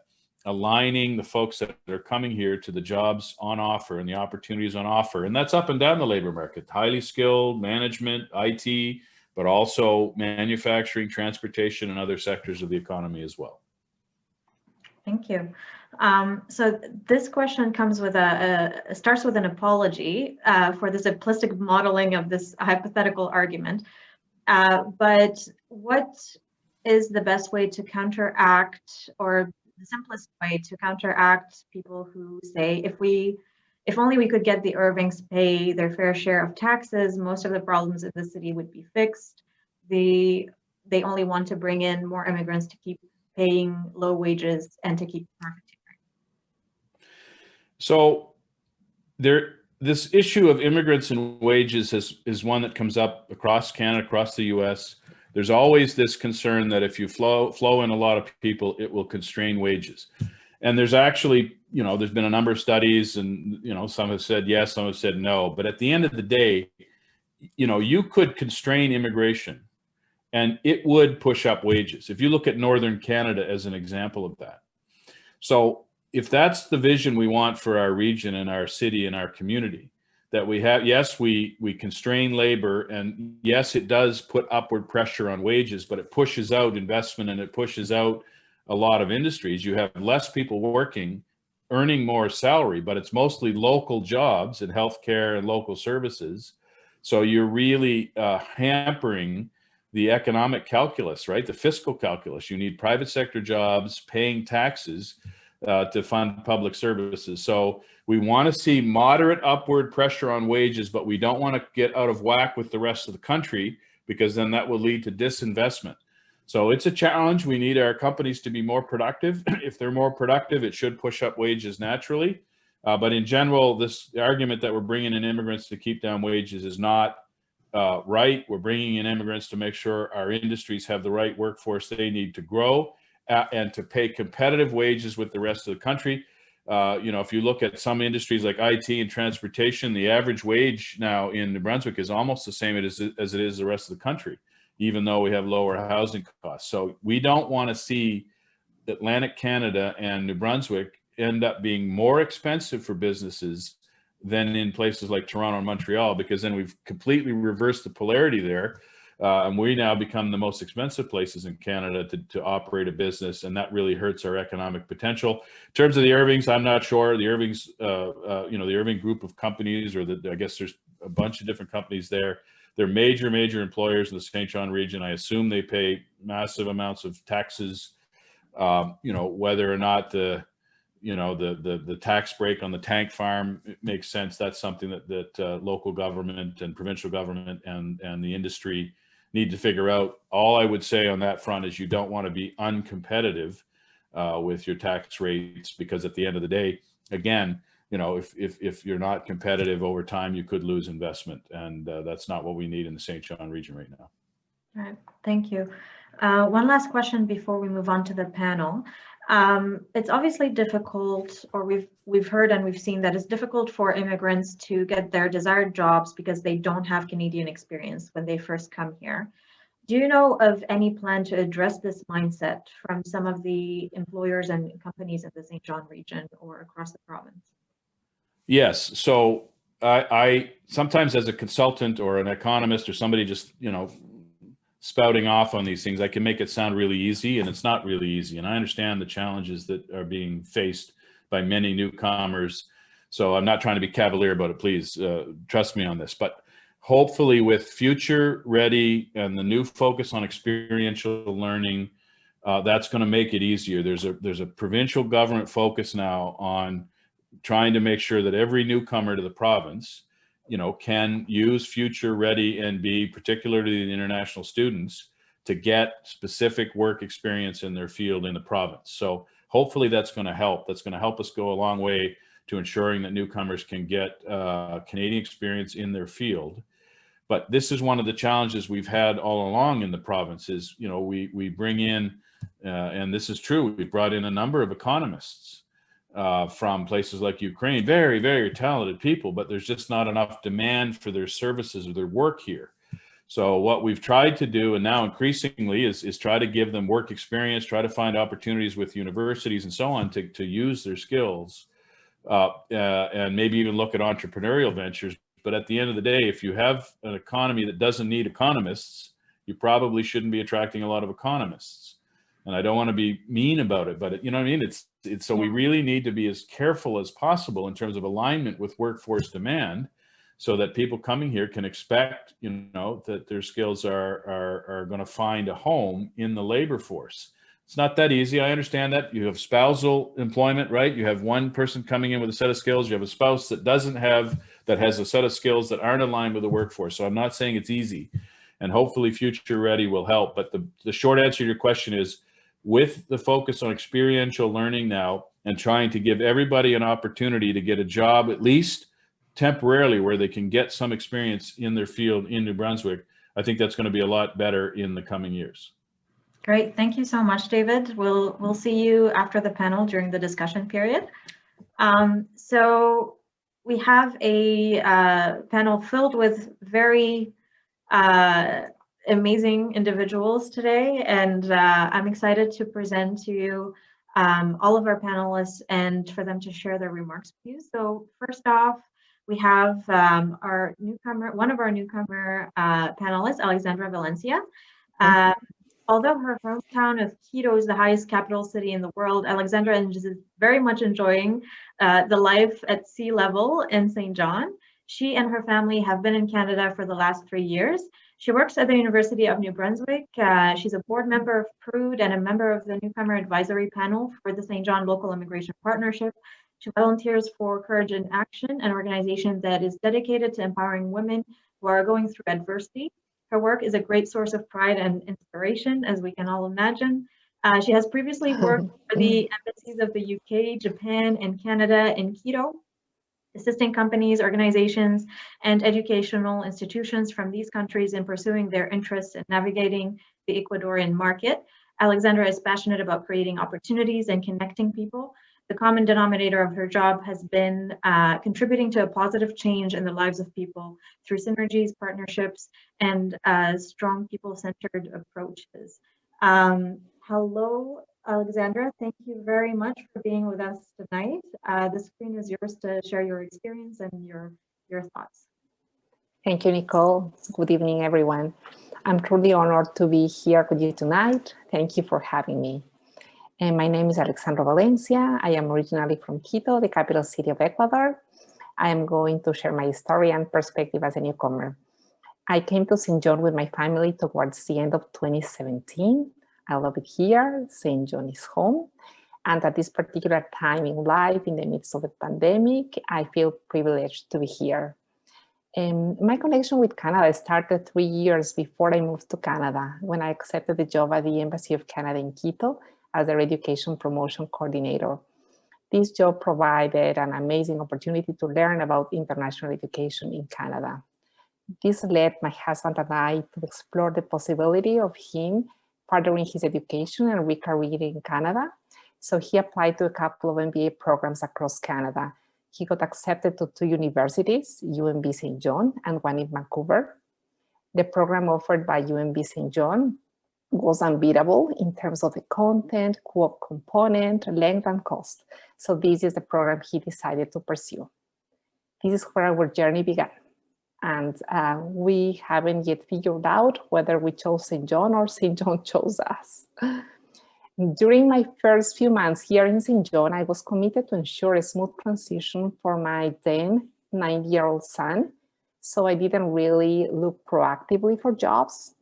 aligning the folks that are coming here to the jobs on offer and the opportunities on offer. And that's up and down the labor market, highly skilled, management, IT, but also manufacturing, transportation, and other sectors of the economy as well. Thank you. So this question comes with starts with an apology for the simplistic modeling of this hypothetical argument. But what is the best way to counteract, or the simplest way to counteract people who say, if only we could get the Irvings pay their fair share of taxes, most of the problems in the city would be fixed. They only want to bring in more immigrants to keep paying low wages and to keep profiteering. So this issue of immigrants and wages is one that comes up across Canada, across the US. There's always this concern that if you flow in a lot of people, it will constrain wages. And there's actually, there's been a number of studies, and, some have said yes, some have said no. But at the end of the day, you could constrain immigration and it would push up wages. If you look at Northern Canada as an example of that. So if that's the vision we want for our region and our city and our community, that we have, yes, we constrain labor, and yes, it does put upward pressure on wages, but it pushes out investment and it pushes out a lot of industries. You have less people working, earning more salary, but it's mostly local jobs and healthcare and local services. So you're really hampering the economic calculus, right? The fiscal calculus. You need private sector jobs, paying taxes to fund public services. So we want to see moderate upward pressure on wages, but we don't want to get out of whack with the rest of the country, because then that will lead to disinvestment. So it's a challenge. We need our companies to be more productive. If they're more productive, it should push up wages naturally. But in general, this argument that we're bringing in immigrants to keep down wages is not right. We're bringing in immigrants to make sure our industries have the right workforce they need to grow and to pay competitive wages with the rest of the country. If you look at some industries like IT and transportation, the average wage now in New Brunswick is almost the same as it is the rest of the country, even though we have lower housing costs. So we don't want to see Atlantic Canada and New Brunswick end up being more expensive for businesses than in places like Toronto and Montreal, because then we've completely reversed the polarity there. And we now become the most expensive places in Canada to operate a business, and that really hurts our economic potential. In terms of the Irvings, I'm not sure. The Irvings, the Irving group of companies, or I guess there's a bunch of different companies there. They're major employers in the St. John region. I assume they pay massive amounts of taxes. Whether or not the tax break on the tank farm makes sense, that's something that local government and provincial government and the industry need to figure out. All I would say on that front is you don't want to be uncompetitive with your tax rates, because at the end of the day, again, if you're not competitive over time, you could lose investment, and that's not what we need in the St. John region right now. All right, thank you. One last question before we move on to the panel. It's obviously difficult, or we've heard and we've seen that it's difficult for immigrants to get their desired jobs because they don't have Canadian experience when they first come here. Do you know of any plan to address this mindset from some of the employers and companies in the St. John region or across the province? Yes. So I sometimes, as a consultant or an economist or somebody just, spouting off on these things, I can make it sound really easy, and it's not really easy. And I understand the challenges that are being faced by many newcomers. So I'm not trying to be cavalier about it. Please trust me on this. But hopefully with Future Ready and the new focus on experiential learning, that's going to make it easier. There's a provincial government focus now on trying to make sure that every newcomer to the province can use Future Ready and be, particularly the international students, to get specific work experience in their field in the province. So hopefully that's going to help. That's going to help us go a long way to ensuring that newcomers can get Canadian experience in their field. But this is one of the challenges we've had all along in the province is, we bring in, and this is true, we brought in a number of economists from places like Ukraine, very, very talented people, but there's just not enough demand for their services or their work here. So what we've tried to do, and now increasingly, is try to give them work experience, try to find opportunities with universities and so on to use their skills, and maybe even look at entrepreneurial ventures. But at the end of the day, if you have an economy that doesn't need economists, you probably shouldn't be attracting a lot of economists. And I don't want to be mean about it, but it's so we really need to be as careful as possible in terms of alignment with workforce demand, so that people coming here can expect, that their skills are going to find a home in the labor force. It's not that easy. I understand that. You have spousal employment, right? You have one person coming in with a set of skills. You have a spouse that has a set of skills that aren't aligned with the workforce. So I'm not saying it's easy, and hopefully Future Ready will help. But the short answer to your question is, with the focus on experiential learning now and trying to give everybody an opportunity to get a job, at least temporarily, where they can get some experience in their field in New Brunswick, I think that's going to be a lot better in the coming years. Great. Thank you so much, David. We'll see you after the panel during the discussion period. So we have a panel filled with very amazing individuals today, and I'm excited to present to you all of our panelists and for them to share their remarks with you. So first off, we have one of our newcomer panelists, Alexandra Valencia. Although her hometown of Quito is the highest capital city in the world, Alexandra is very much enjoying the life at sea level in St. John. She and her family have been in Canada for the last 3 years. She works at the University of New Brunswick. She's a board member of PRUD and a member of the Newcomer Advisory Panel for the St. John Local Immigration Partnership. She volunteers for Courage in Action, an organization that is dedicated to empowering women who are going through adversity. Her work is a great source of pride and inspiration, as we can all imagine. She has previously worked for the embassies of the UK, Japan, and Canada in Quito, assisting companies, organizations, and educational institutions from these countries in pursuing their interests in navigating the Ecuadorian market. Alexandra is passionate about creating opportunities and connecting people, The common denominator of her job has been contributing to a positive change in the lives of people through synergies, partnerships, and strong people-centered approaches. Hello, Alexandra. Thank you very much for being with us tonight. The screen is yours to share your experience and your thoughts. Thank you, Nicole. Good evening, everyone. I'm truly honored to be here with you tonight. Thank you for having me. And my name is Alexandra Valencia. I am originally from Quito, the capital city of Ecuador. I am going to share my story and perspective as a newcomer. I came to St. John with my family towards the end of 2017. I love it here. St. John is home. And at this particular time in life, in the midst of a pandemic, I feel privileged to be here. My connection with Canada started 3 years before I moved to Canada, when I accepted the job at the Embassy of Canada in Quito as their education promotion coordinator. This job provided an amazing opportunity to learn about international education in Canada. This led my husband and I to explore the possibility of him furthering his education and re-career in Canada. So he applied to a couple of MBA programs across Canada. He got accepted to 2 universities, UNB St. John and one in Vancouver. The program offered by UNB St. John was unbeatable in terms of the content, co-op component, length, and cost. So this is the program he decided to pursue. This is where our journey began. And we haven't yet figured out whether we chose St. John or St. John chose us. During my first few months here in St. John, I was committed to ensure a smooth transition for my then 9-year-old son. So I didn't really look proactively for jobs.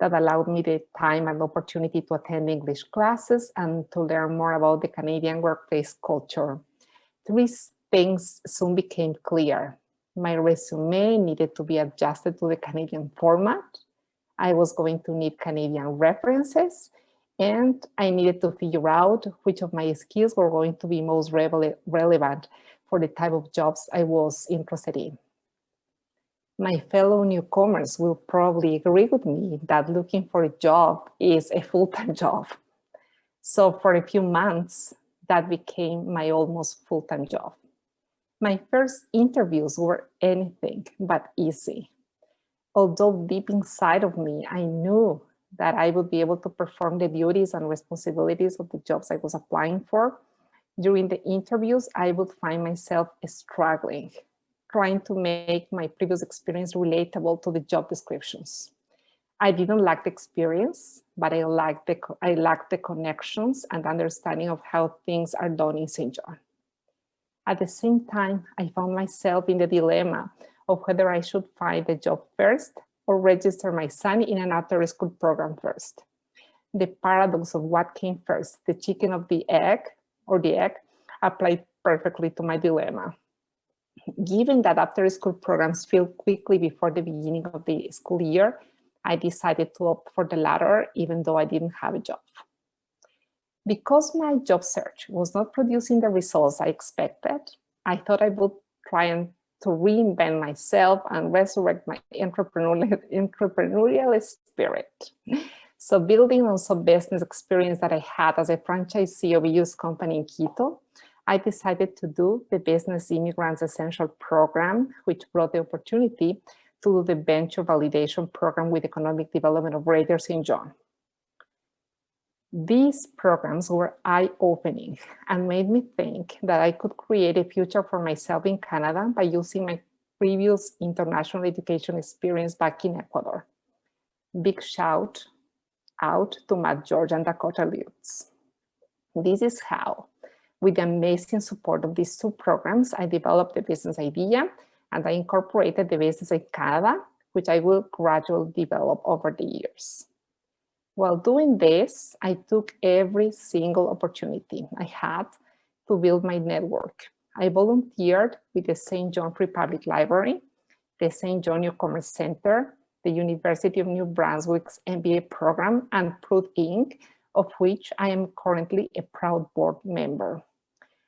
That allowed me the time and opportunity to attend English classes and to learn more about the Canadian workplace culture. 3 things soon became clear. My resume needed to be adjusted to the Canadian format. I was going to need Canadian references, and I needed to figure out which of my skills were going to be most relevant for the type of jobs I was interested in. My fellow newcomers will probably agree with me that looking for a job is a full-time job. So for a few months, that became my almost full-time job. My first interviews were anything but easy. Although deep inside of me, I knew that I would be able to perform the duties and responsibilities of the jobs I was applying for. During the interviews, I would find myself struggling, trying to make my previous experience relatable to the job descriptions. I didn't lack the experience, but I lacked the connections and understanding of how things are done in St. John. At the same time, I found myself in the dilemma of whether I should find a job first or register my son in an after-school program first. The paradox of what came first, the chicken or the egg, applied perfectly to my dilemma. Given that after-school programs fill quickly before the beginning of the school year, I decided to opt for the latter, even though I didn't have a job. Because my job search was not producing the results I expected, I thought I would try to reinvent myself and resurrect my entrepreneurial spirit. So building on some business experience that I had as a franchisee of a used company in Quito, I decided to do the Business Immigrants Essential Program, which brought the opportunity to do the Venture Validation Program with Economic Development of Greater St. John. These programs were eye-opening and made me think that I could create a future for myself in Canada by using my previous international education experience back in Ecuador. Big shout out to Matt George and Dakota Lutz. This is how, with the amazing support of these 2 programs, I developed the business idea and I incorporated the business in Canada, which I will gradually develop over the years. While doing this, I took every single opportunity I had to build my network. I volunteered with the St. John Free Public Library, the St. John Newcomers Center, the University of New Brunswick's MBA program, and Prud Inc., of which I am currently a proud board member.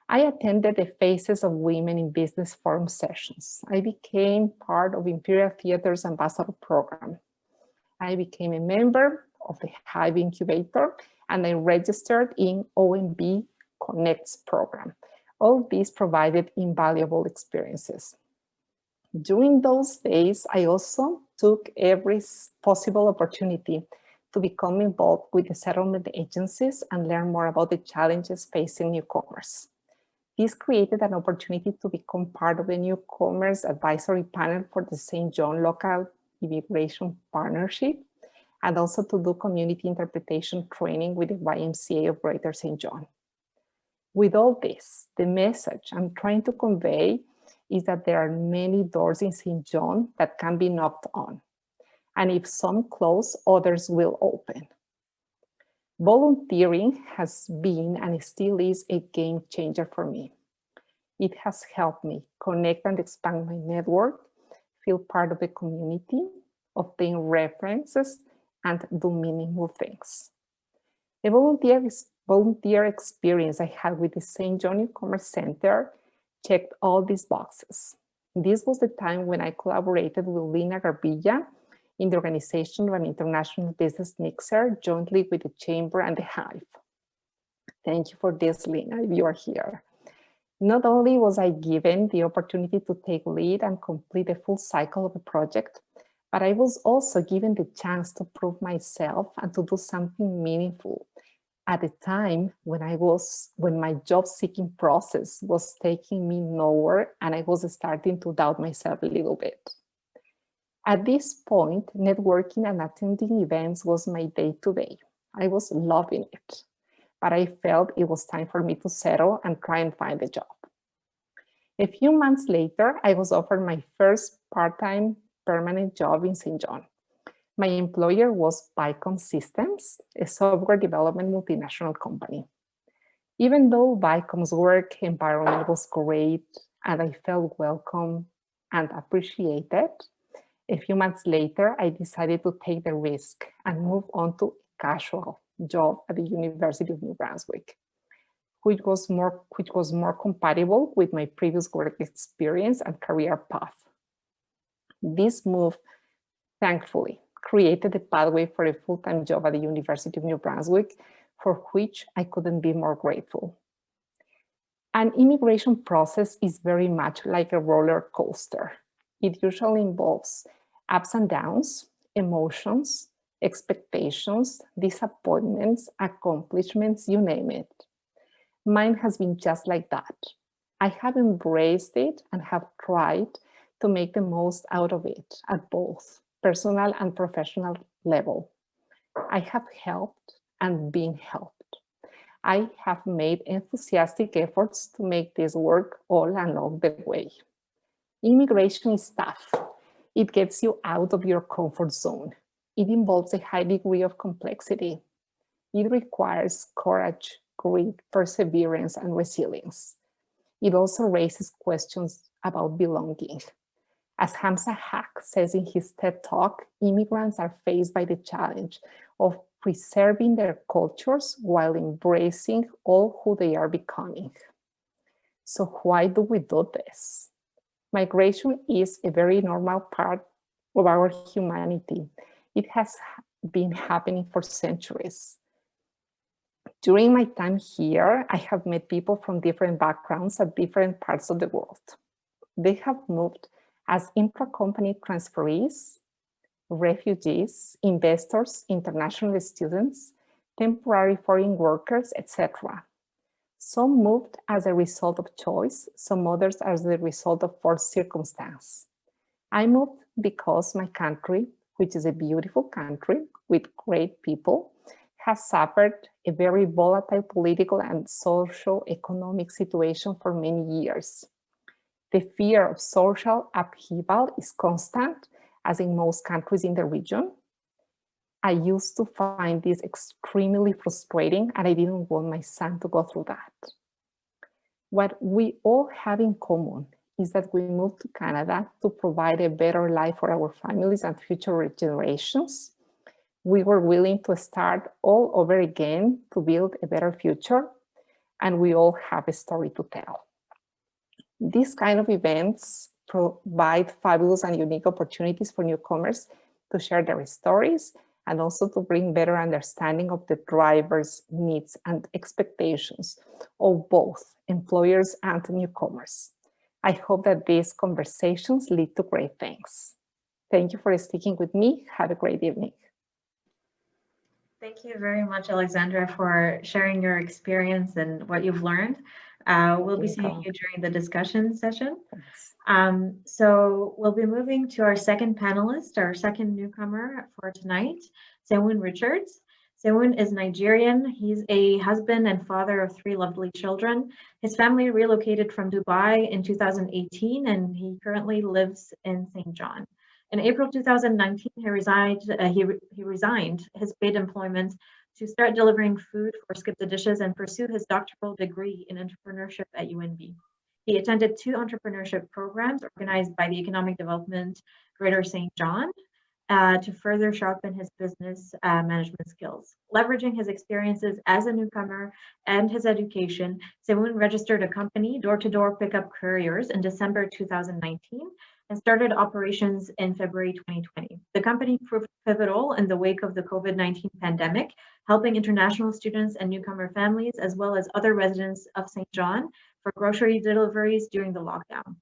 I attended the Faces of Women in Business Forum sessions. I became part of Imperial Theater's Ambassador Program. I became a member of the Hive Incubator, and I registered in OMB Connects program. All these provided invaluable experiences. During those days, I also took every possible opportunity to become involved with the settlement agencies and learn more about the challenges facing newcomers. This created an opportunity to become part of the newcomers advisory panel for the St. John Local Immigration Partnership, and also to do community interpretation training with the YMCA of Greater St. John. With all this, the message I'm trying to convey is that there are many doors in St. John that can be knocked on. And if some close, others will open. Volunteering has been and still is a game changer for me. It has helped me connect and expand my network, feel part of the community, obtain references, and do meaningful things. The volunteer experience I had with the St. John Newcomer Center checked all these boxes. This was the time when I collaborated with Lina Garbilla in the organization of an international business mixer jointly with the Chamber and the Hive. Thank you for this, Lina, if you are here. Not only was I given the opportunity to take lead and complete the full cycle of the project, but I was also given the chance to prove myself and to do something meaningful at a time when my job seeking process was taking me nowhere and I was starting to doubt myself a little bit. At this point, networking and attending events was my day-to-day. I was loving it, but I felt it was time for me to settle and try and find a job. A few months later, I was offered my first part-time permanent job in St. John. My employer was Vicom Systems, a software development multinational company. Even though Vicom's work environment was great and I felt welcome and appreciated, a few months later, I decided to take the risk and move on to a casual job at the University of New Brunswick, which was more compatible with my previous work experience and career path. This move, thankfully, created a pathway for a full-time job at the University of New Brunswick, for which I couldn't be more grateful. An immigration process is very much like a roller coaster. It usually involves ups and downs, emotions, expectations, disappointments, accomplishments, you name it. Mine has been just like that. I have embraced it and have tried to make the most out of it at both personal and professional level. I have helped and been helped. I have made enthusiastic efforts to make this work all along the way. Immigration is tough. It gets you out of your comfort zone. It involves a high degree of complexity. It requires courage, grit, perseverance, and resilience. It also raises questions about belonging. As Hamza Haq says in his TED Talk, immigrants are faced by the challenge of preserving their cultures while embracing all who they are becoming. So why do we do this? Migration is a very normal part of our humanity. It has been happening for centuries. During my time here, I have met people from different backgrounds at different parts of the world. They have moved as intra-company transferees, refugees, investors, international students, temporary foreign workers, etc. Some moved as a result of choice, some others as the result of forced circumstance. I moved because my country, which is a beautiful country with great people, has suffered a very volatile political and socio-economic situation for many years. The fear of social upheaval is constant, as in most countries in the region. I used to find this extremely frustrating, and I didn't want my son to go through that. What we all have in common is that we moved to Canada to provide a better life for our families and future generations. We were willing to start all over again to build a better future, and we all have a story to tell. These kind of events provide fabulous and unique opportunities for newcomers to share their stories and also to bring better understanding of the drivers' needs and expectations of both employers and newcomers. I hope that these conversations lead to great things. Thank you for sticking with me. Have a great evening. Thank you very much, Alexandra, for sharing your experience and what you've learned. We'll be seeing you during the discussion session. So we'll be moving to our second panelist, our second newcomer for tonight, Sewun Richards. Sewun is Nigerian. He's a husband and father of 3 lovely children. His family relocated from Dubai in 2018, and he currently lives in St. John. In April 2019, he resigned his paid employment to start delivering food for Skip the Dishes and pursue his doctoral degree in entrepreneurship at UNB. He attended 2 entrepreneurship programs organized by the Economic Development Greater St. John to further sharpen his business management skills. Leveraging his experiences as a newcomer and his education, Sewun registered a company, Door-to-Door Pickup Couriers, in December 2019 and started operations in February 2020. The company proved pivotal in the wake of the COVID-19 pandemic, helping international students and newcomer families, as well as other residents of St. John, for grocery deliveries during the lockdown.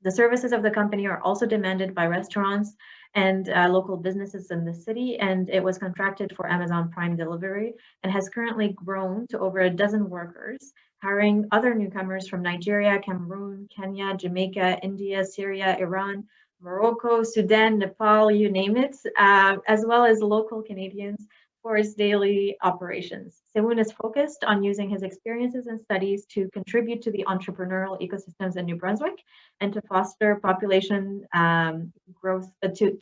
The services of the company are also demanded by restaurants and local businesses in the city, and it was contracted for Amazon Prime delivery and has currently grown to over a dozen workers, hiring other newcomers from Nigeria, Cameroon, Kenya, Jamaica, India, Syria, Iran, Morocco, Sudan, Nepal, you name it, as well as local Canadians for its daily operations. Sewun is focused on using his experiences and studies to contribute to the entrepreneurial ecosystems in New Brunswick and to foster population growth, to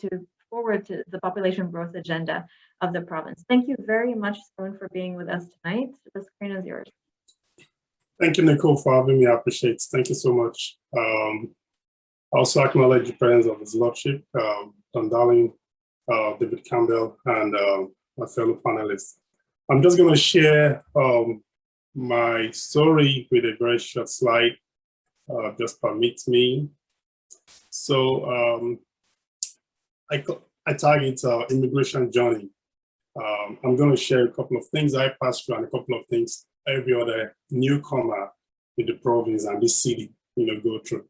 forward to the population growth agenda of the province. Thank you very much, Sewun, for being with us tonight. The screen is yours. Thank you, Nicole, for having me. I appreciate it. Thank you so much. I also acknowledge the presence of His Lordship, Don Darling, David Campbell, and my fellow panelists. I'm just going to share my story with a very short slide. Just permit me. So I target immigration journey. I'm going to share a couple of things I passed through and a couple of things every other newcomer in the province and this city, go through.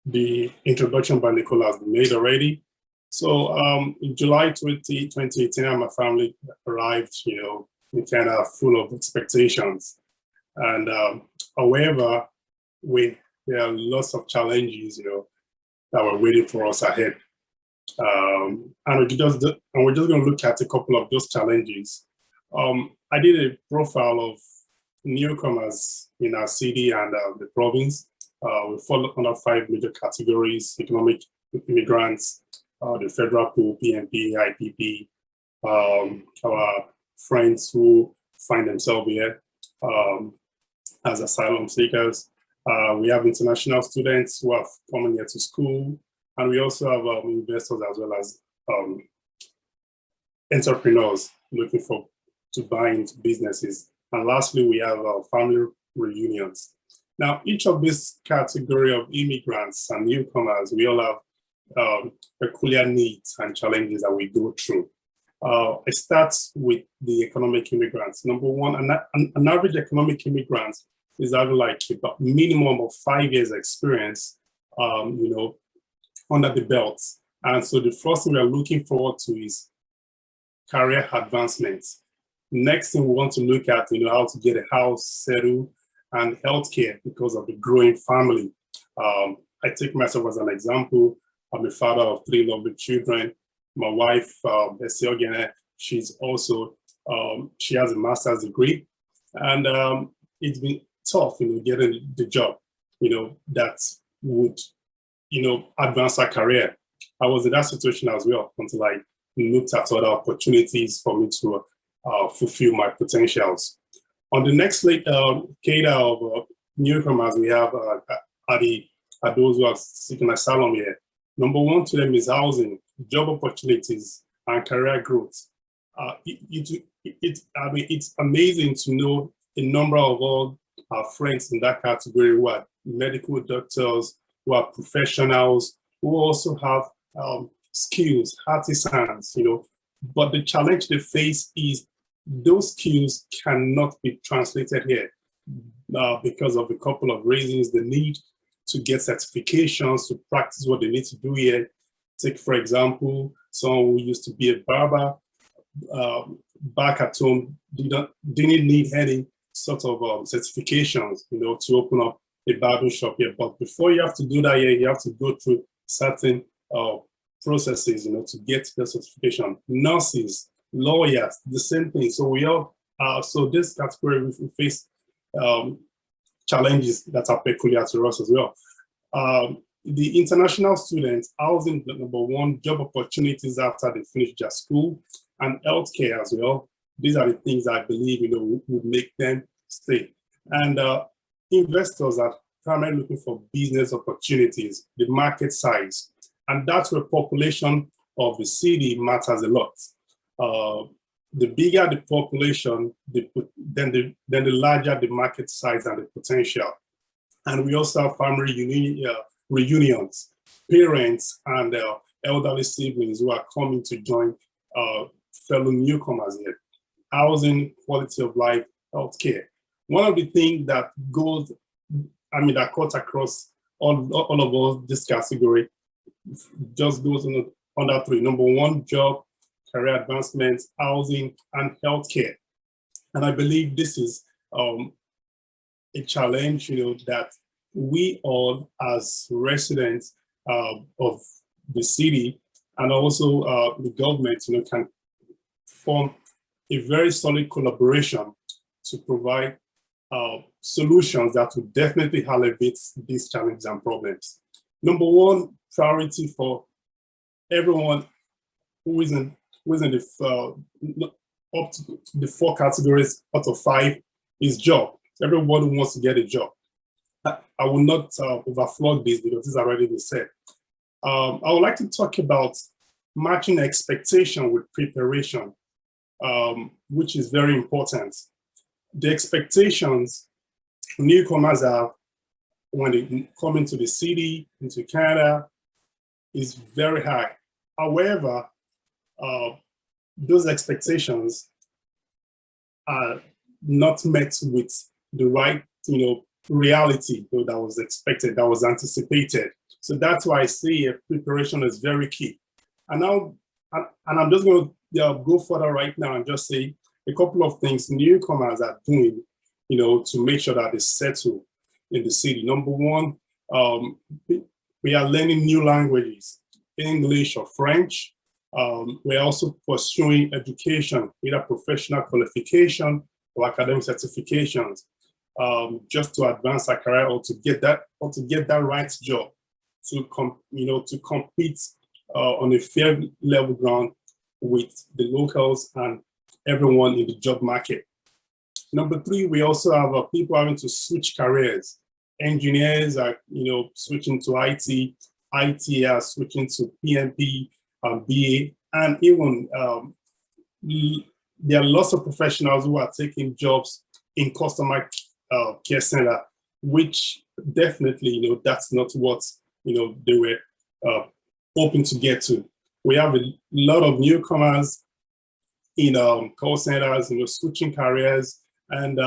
The introduction by Nicole has been made already. So in July 2018, my family arrived, in Canada full of expectations. And however, there are lots of challenges, that were waiting for us ahead. And we're just going to look at a couple of those challenges. I did a profile of newcomers in our city and the province. We fall under 5 major categories: economic immigrants, the federal pool, PNP, IPP, our friends who find themselves here as asylum seekers. We have international students who are coming here to school, and we also have investors as well as entrepreneurs looking to buy into businesses. And lastly, we have family reunions. Now, each of these category of immigrants and newcomers, we all have peculiar needs and challenges that we go through. It starts with the economic immigrants. Number one, an average economic immigrant is having like about minimum of 5 years experience, under the belt. And so the first thing we are looking forward to is career advancement. Next thing we want to look at, how to get a house, settle, and healthcare because of the growing family. I take myself as an example. I'm a father of 3 lovely children. My wife, Esiogene, she's also, she has a master's degree. And it's been tough, getting the job, that would, advance her career. I was in that situation as well until I looked at other opportunities for me to fulfill my potentials. On the next cadre of newcomers we have are those who are seeking asylum here. Number one to them is housing, job opportunities, and career growth. It's amazing to know a number of all our friends in that category who are medical doctors, who are professionals, who also have skills, artisans, but the challenge they face is those skills cannot be translated here because of a couple of reasons. The need to get certifications to practice what they need to do here. Take, for example, someone who used to be a barber back at home didn't need any sort of certifications, to open up a barber shop here. But before you have to do that here, you have to go through certain processes, to get the certification. Nurses, lawyers, the same thing. So we all, so this category we face challenges that are peculiar to us as well. The international students, housing, number one, job opportunities after they finish their school, and healthcare as well. These are the things I believe, would make them stay. And investors are primarily looking for business opportunities, the market size, and that's where population of the city matters a lot. The bigger the population, then the larger the market size and the potential. And we also have family reunions, parents and elderly siblings who are coming to join fellow newcomers here. Housing, quality of life, healthcare. One of the things that goes, that cuts across all of us, this category, just goes under three. Number one, job, career advancement, housing, and healthcare. And I believe this is a challenge, that we all as residents of the city and also the government, can form a very solid collaboration to provide solutions that will definitely elevate these challenges and problems. Number one priority for everyone who is in up to the 4 categories out of 5 is job. Everyone wants to get a job. I will not overflow this because this has already been said. I would like to talk about matching expectation with preparation, which is very important. The expectations newcomers have when they come into the city, into Canada, is very high. However, those expectations are not met with the right, reality that was expected, that was anticipated. So that's why I say preparation is very key. And now, I'm just going to go further right now and just say a couple of things newcomers are doing, to make sure that they settle in the city. Number one, we are learning new languages, English or French. We're also pursuing education, either professional qualification or academic certifications, just to advance our career or to get that right job, to compete on a fair level ground with the locals and everyone in the job market. Number 3, we also have people having to switch careers. Engineers are, switching to IT. IT are switching to PMP, BA, and even there are lots of professionals who are taking jobs in customer care center, which definitely, that's not what, they were hoping to get to. We have a lot of newcomers in call centers, switching careers, and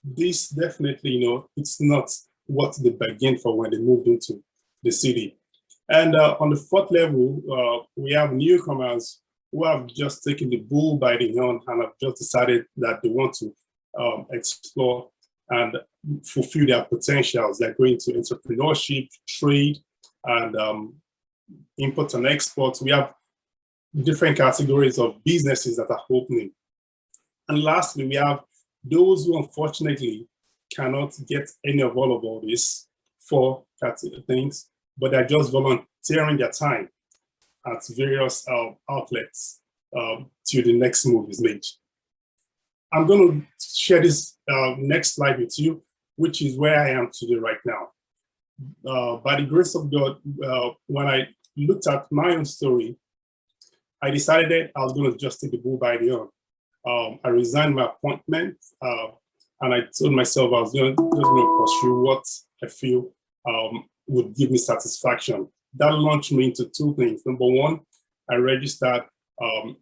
this definitely, it's not what they bargained for when they moved into the city. And on the 4th level, we have newcomers who have just taken the bull by the horn and have just decided that they want to explore and fulfill their potentials. They're going to entrepreneurship, trade, and import and export. We have different categories of businesses that are opening. And lastly, we have those who unfortunately cannot get any of all these 4 things, but they're just volunteering their time at various outlets till the next move is made. I'm going to share this next slide with you, which is where I am today right now. By the grace of God, when I looked at my own story, I decided I was going to just take the bull by the horn. I resigned my appointment, and I told myself I was just going to pursue what I feel would give me satisfaction. that launched me into two things. Number one, I registered, I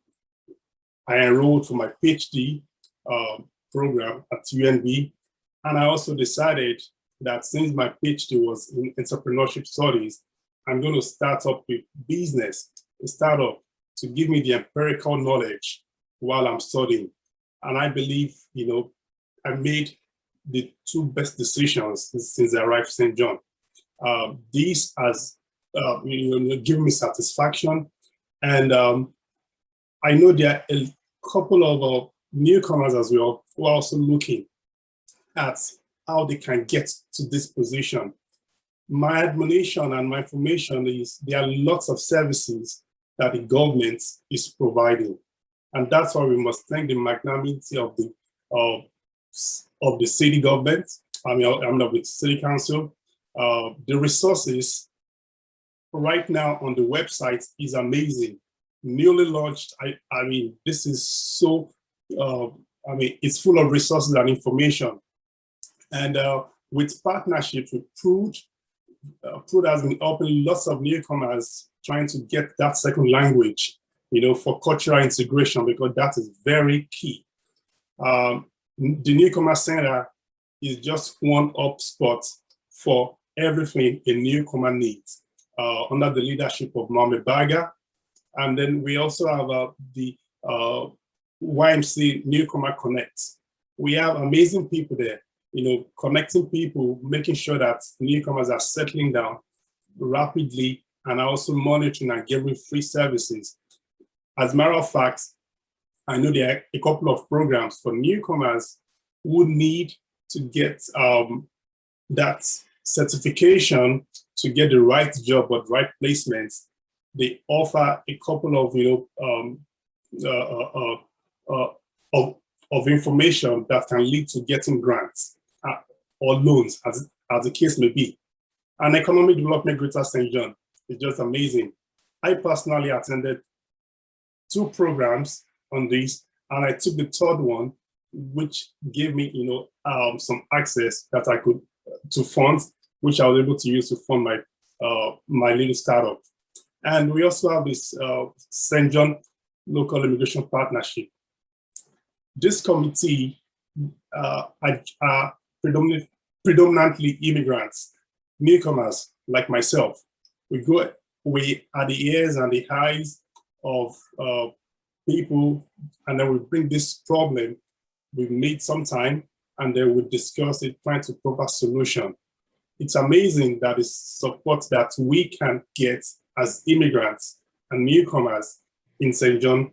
enrolled for my PhD program at UNB. And I also decided that since my PhD was in entrepreneurship studies, I'm going to start up a business, a startup, to give me the empirical knowledge while I'm studying. And I believe, I made the two best decisions since I arrived in St. John. This has given me satisfaction. And I know there are a couple of newcomers as well who are also looking at how they can get to this position. My admonition and my information is there are lots of services that the government is providing. And that's why we must thank the magnanimity of the city government, of the city council. The resources right now on the website is amazing. Newly launched, this is so, it's full of resources and information. And with partnerships with Prude has been helping lots of newcomers trying to get that second language, for cultural integration, because that is very key. The Newcomer Center is just one up spot for everything a newcomer needs, under the leadership of Mohamed Baga. And then we also have the YMC Newcomer Connect. We have amazing people there, connecting people, making sure that newcomers are settling down rapidly, and also monitoring and giving free services. As a matter of fact, I know there are a couple of programs for newcomers who need to get that certification to get the right job or the right placements. They offer a couple of information that can lead to getting grants or loans, as the case may be. And Economic Development Greater St. John is just amazing. I personally attended 2 programs on this, and I took the third one, which gave me, some access that I could to funds, which I was able to use to fund my my little startup. And we also have this St. John Local Immigration Partnership. This committee are predominantly immigrants, newcomers like myself. We are the ears and the eyes of people, and then we bring this problem. We meet sometime, and then we discuss it, trying to provide solution. It's amazing that the support that we can get as immigrants and newcomers in St. John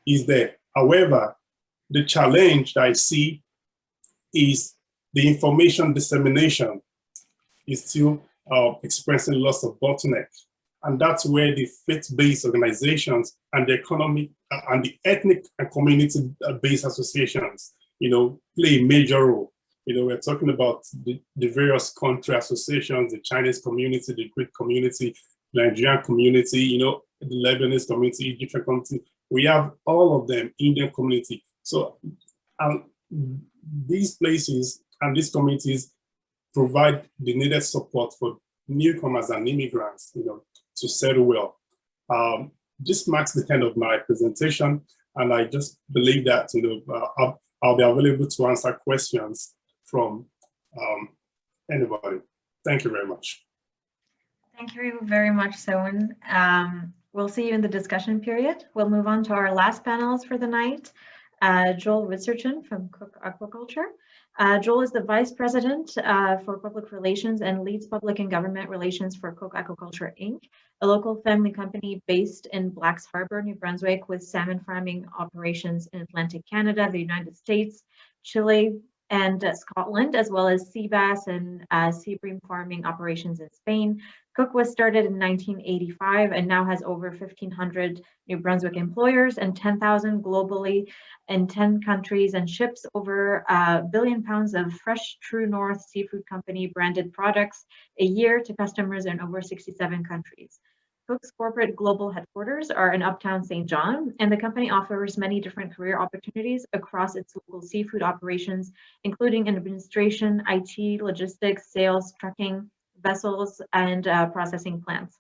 is there. However, the challenge that I see is the information dissemination is still expressing lots of bottleneck. And that's where the faith-based organizations and the economic and the ethnic and community-based associations, play a major role. We're talking about the various country associations, the Chinese community, the Greek community, Nigerian community, the Lebanese community, Egyptian community. We have all of them, Indian community. So these places and these communities provide the needed support for newcomers and immigrants, to settle well. This marks the end of my presentation, and I just believe that I'll be available to answer questions from anybody. Thank you very much. Thank you very much, Sowen. We'll see you in the discussion period. We'll move on to our last panelist for the night, Joel Witzerton from Cook Aquaculture. Joel is the Vice President for Public Relations and leads Public and Government Relations for Cook Aquaculture, Inc., a local family company based in Blacks Harbor, New Brunswick, with salmon farming operations in Atlantic Canada, the United States, Chile, and Scotland, as well as sea bass and sea bream farming operations in Spain. Cook was started in 1985 and now has over 1,500 New Brunswick employers and 10,000 globally in 10 countries, and ships over 1 billion pounds of fresh True North Seafood Company branded products a year to customers in over 67 countries. Cook's corporate global headquarters are in Uptown St. John, and the company offers many different career opportunities across its local seafood operations, including administration, IT, logistics, sales, trucking, vessels, and processing plants.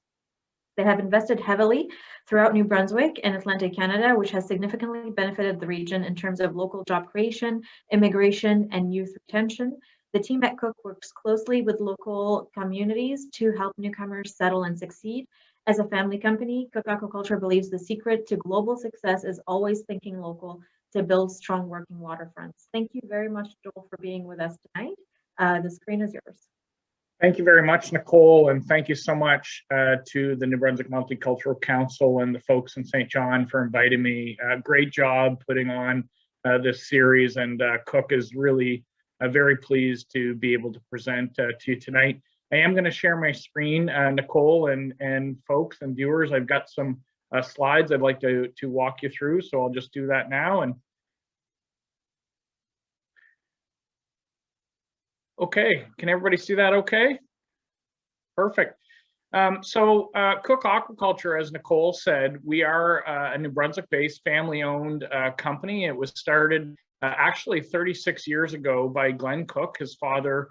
They have invested heavily throughout New Brunswick and Atlantic Canada, which has significantly benefited the region in terms of local job creation, immigration, and youth retention. The team at Cook works closely with local communities to help newcomers settle and succeed. As a family company, Cook Aquaculture believes the secret to global success is always thinking local to build strong working waterfronts. Thank you very much, Joel, for being with us tonight. The screen is yours. Thank you very much, Nicole, and thank you so much to the New Brunswick Multicultural Council and the folks in St. John for inviting me. Great job putting on this series, and Cook is really very pleased to be able to present to you tonight. I am going to share my screen, Nicole and folks and viewers. I've got some slides I'd like to walk you through, so I'll just do that now. And okay, can everybody see that okay? Perfect. So Cook Aquaculture, as Nicole said, we are a New Brunswick-based family-owned company. It was started actually 36 years ago by Glenn Cook, his father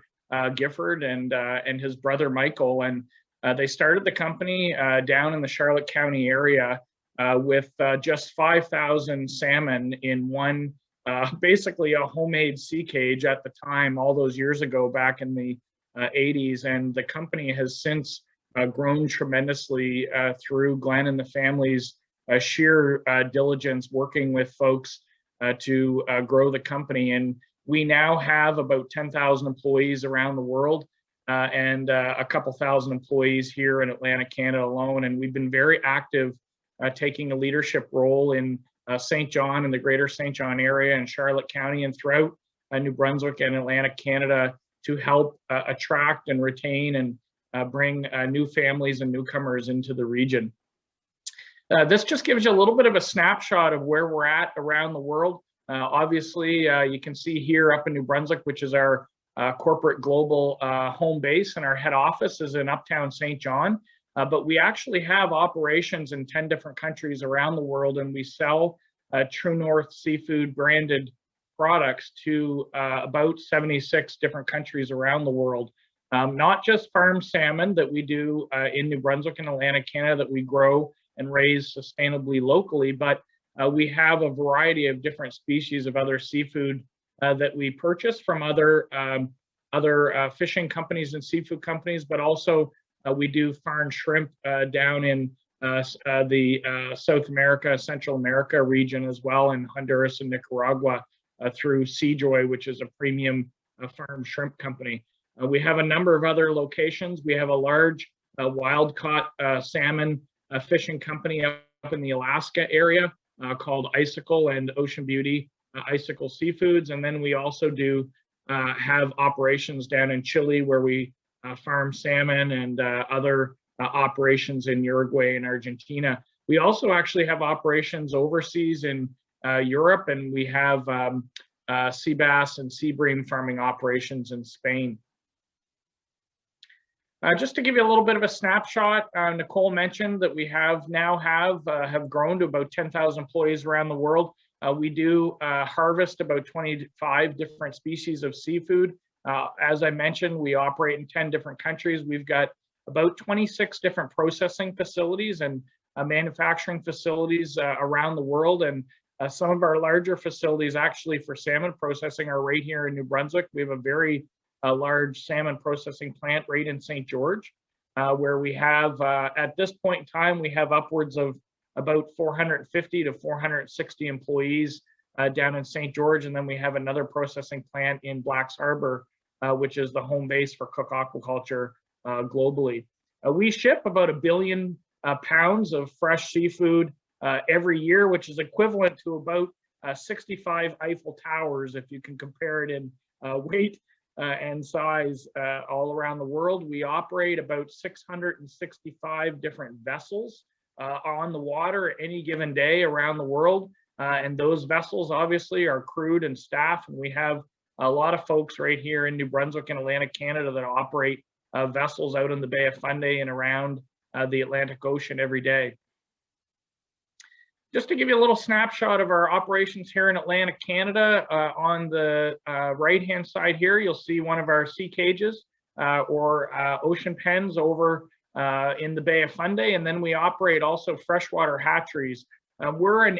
Gifford, and his brother Michael. And they started the company down in the Charlotte County area with just 5,000 salmon in one basically a homemade sea cage at the time, all those years ago, back in the 80s. And the company has since grown tremendously through Glenn and the family's sheer diligence working with folks to grow the company. And we now have about 10,000 employees around the world and a couple thousand employees here in Atlantic Canada alone. And we've been very active taking a leadership role in St. John and the greater St. John area and Charlotte County and throughout New Brunswick and Atlantic Canada to help attract and retain and bring new families and newcomers into the region. This just gives you a little bit of a snapshot of where we're at around the world. Obviously, you can see here up in New Brunswick, which is our corporate global home base, and our head office is in Uptown St. John. But we actually have operations in 10 different countries around the world, and we sell True North seafood branded products to about 76 different countries around the world. Not just farm salmon that we do in New Brunswick and Atlantic Canada that we grow and raise sustainably locally, but we have a variety of different species of other seafood that we purchase from other fishing companies and seafood companies, but also we do farm shrimp down in the South America, Central America region as well, in Honduras and Nicaragua through Seajoy, which is a premium farm shrimp company. We have a number of other locations. We have a large wild-caught salmon fishing company up in the Alaska area called Icicle and Ocean Beauty Icicle Seafoods. And then we also do have operations down in Chile where we farm salmon and other operations in Uruguay and Argentina. We also actually have operations overseas in Europe, and we have sea bass and sea bream farming operations in Spain. Just to give you a little bit of a snapshot, Nicole mentioned that we have grown to about 10,000 employees around the world. We do harvest about 25 different species of seafood. As I mentioned, we operate in 10 different countries. We've got about 26 different processing facilities and manufacturing facilities around the world. And some of our larger facilities actually for salmon processing are right here in New Brunswick. We have a very large salmon processing plant right in St. George, where we have, at this point in time, we have upwards of about 450 to 460 employees down in St. George. And then we have another processing plant in Blacks Harbor, which is the home base for Cook Aquaculture globally. We ship about 1 billion pounds of fresh seafood every year, which is equivalent to about 65 Eiffel Towers, if you can compare it in weight and size all around the world. We operate about 665 different vessels on the water any given day around the world. And those vessels obviously are crewed and staffed. And we have a lot of folks right here in New Brunswick and Atlantic Canada that operate vessels out in the Bay of Fundy and around the Atlantic Ocean every day. Just to give you a little snapshot of our operations here in Atlantic Canada, on the right-hand side here, you'll see one of our sea cages or ocean pens over in the Bay of Fundy, and then we operate also freshwater hatcheries. We're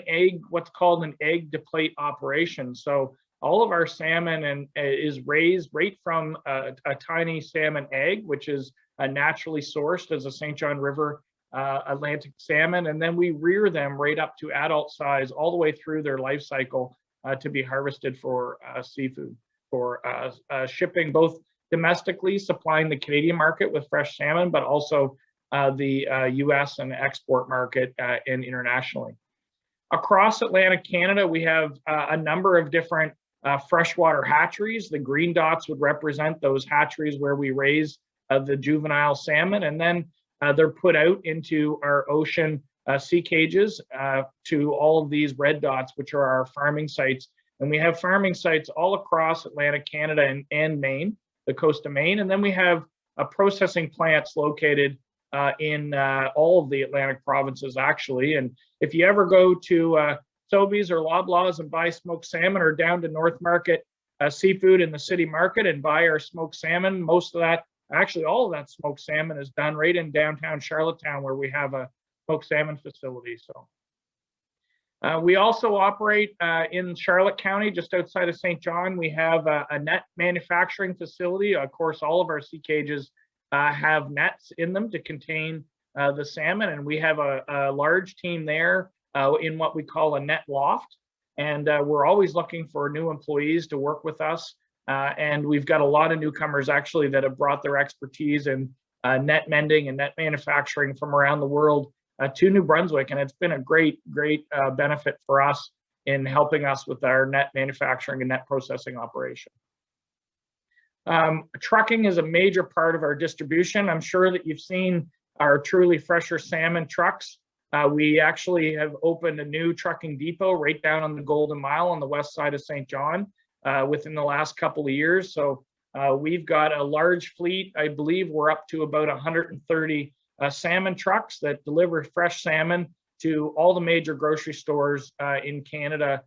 what's called an egg to plate operation. So all of our salmon is raised right from a tiny salmon egg, which is naturally sourced as a St. John River Atlantic salmon, and then we rear them right up to adult size all the way through their life cycle to be harvested for seafood, for shipping both domestically, supplying the Canadian market with fresh salmon, but also the US and export market and internationally. Across Atlantic Canada, we have a number of different freshwater hatcheries. The green dots would represent those hatcheries where we raise the juvenile salmon, and then they're put out into our ocean sea cages to all of these red dots, which are our farming sites. And we have farming sites all across Atlantic Canada and Maine, the coast of Maine. And then we have processing plants located in all of the Atlantic provinces, actually. And if you ever go to Sobeys or Loblaws and buy smoked salmon, or down to North Market Seafood in the city market and buy our smoked salmon, most of that, actually all of that smoked salmon is done right in downtown Charlottetown, where we have a smoked salmon facility. So we also operate in Charlotte County, just outside of St. John. We have a net manufacturing facility. Of course, all of our sea cages have nets in them to contain the salmon, and we have a large team there in what we call a net loft. And we're always looking for new employees to work with us. And we've got a lot of newcomers actually that have brought their expertise in net mending and net manufacturing from around the world to New Brunswick. And it's been a great benefit for us in helping us with our net manufacturing and net processing operation. Trucking is a major part of our distribution. I'm sure that you've seen our Truly Fresher salmon trucks. We actually have opened a new trucking depot right down on the Golden Mile on the west side of St. John within the last couple of years. So we've got a large fleet. I believe we're up to about 130 salmon trucks that deliver fresh salmon to all the major grocery stores in Canada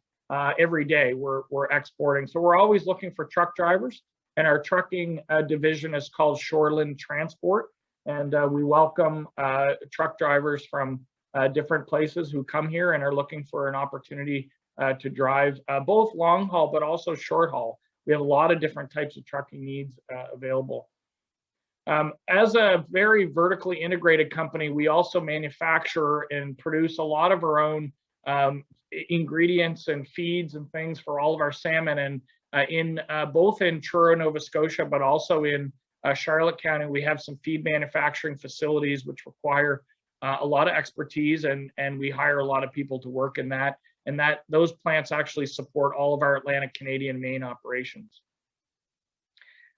every day. We're exporting. So we're always looking for truck drivers, and our trucking division is called Shoreland Transport. And we welcome truck drivers from different places who come here and are looking for an opportunity to drive both long haul, but also short haul. We have a lot of different types of trucking needs available. As a very vertically integrated company, we also manufacture and produce a lot of our own ingredients and feeds and things for all of our salmon. And both in Truro, Nova Scotia, but also in Charlotte County, we have some feed manufacturing facilities which require a lot of expertise, and we hire a lot of people to work in that. And those plants actually support all of our Atlantic Canadian Maine operations.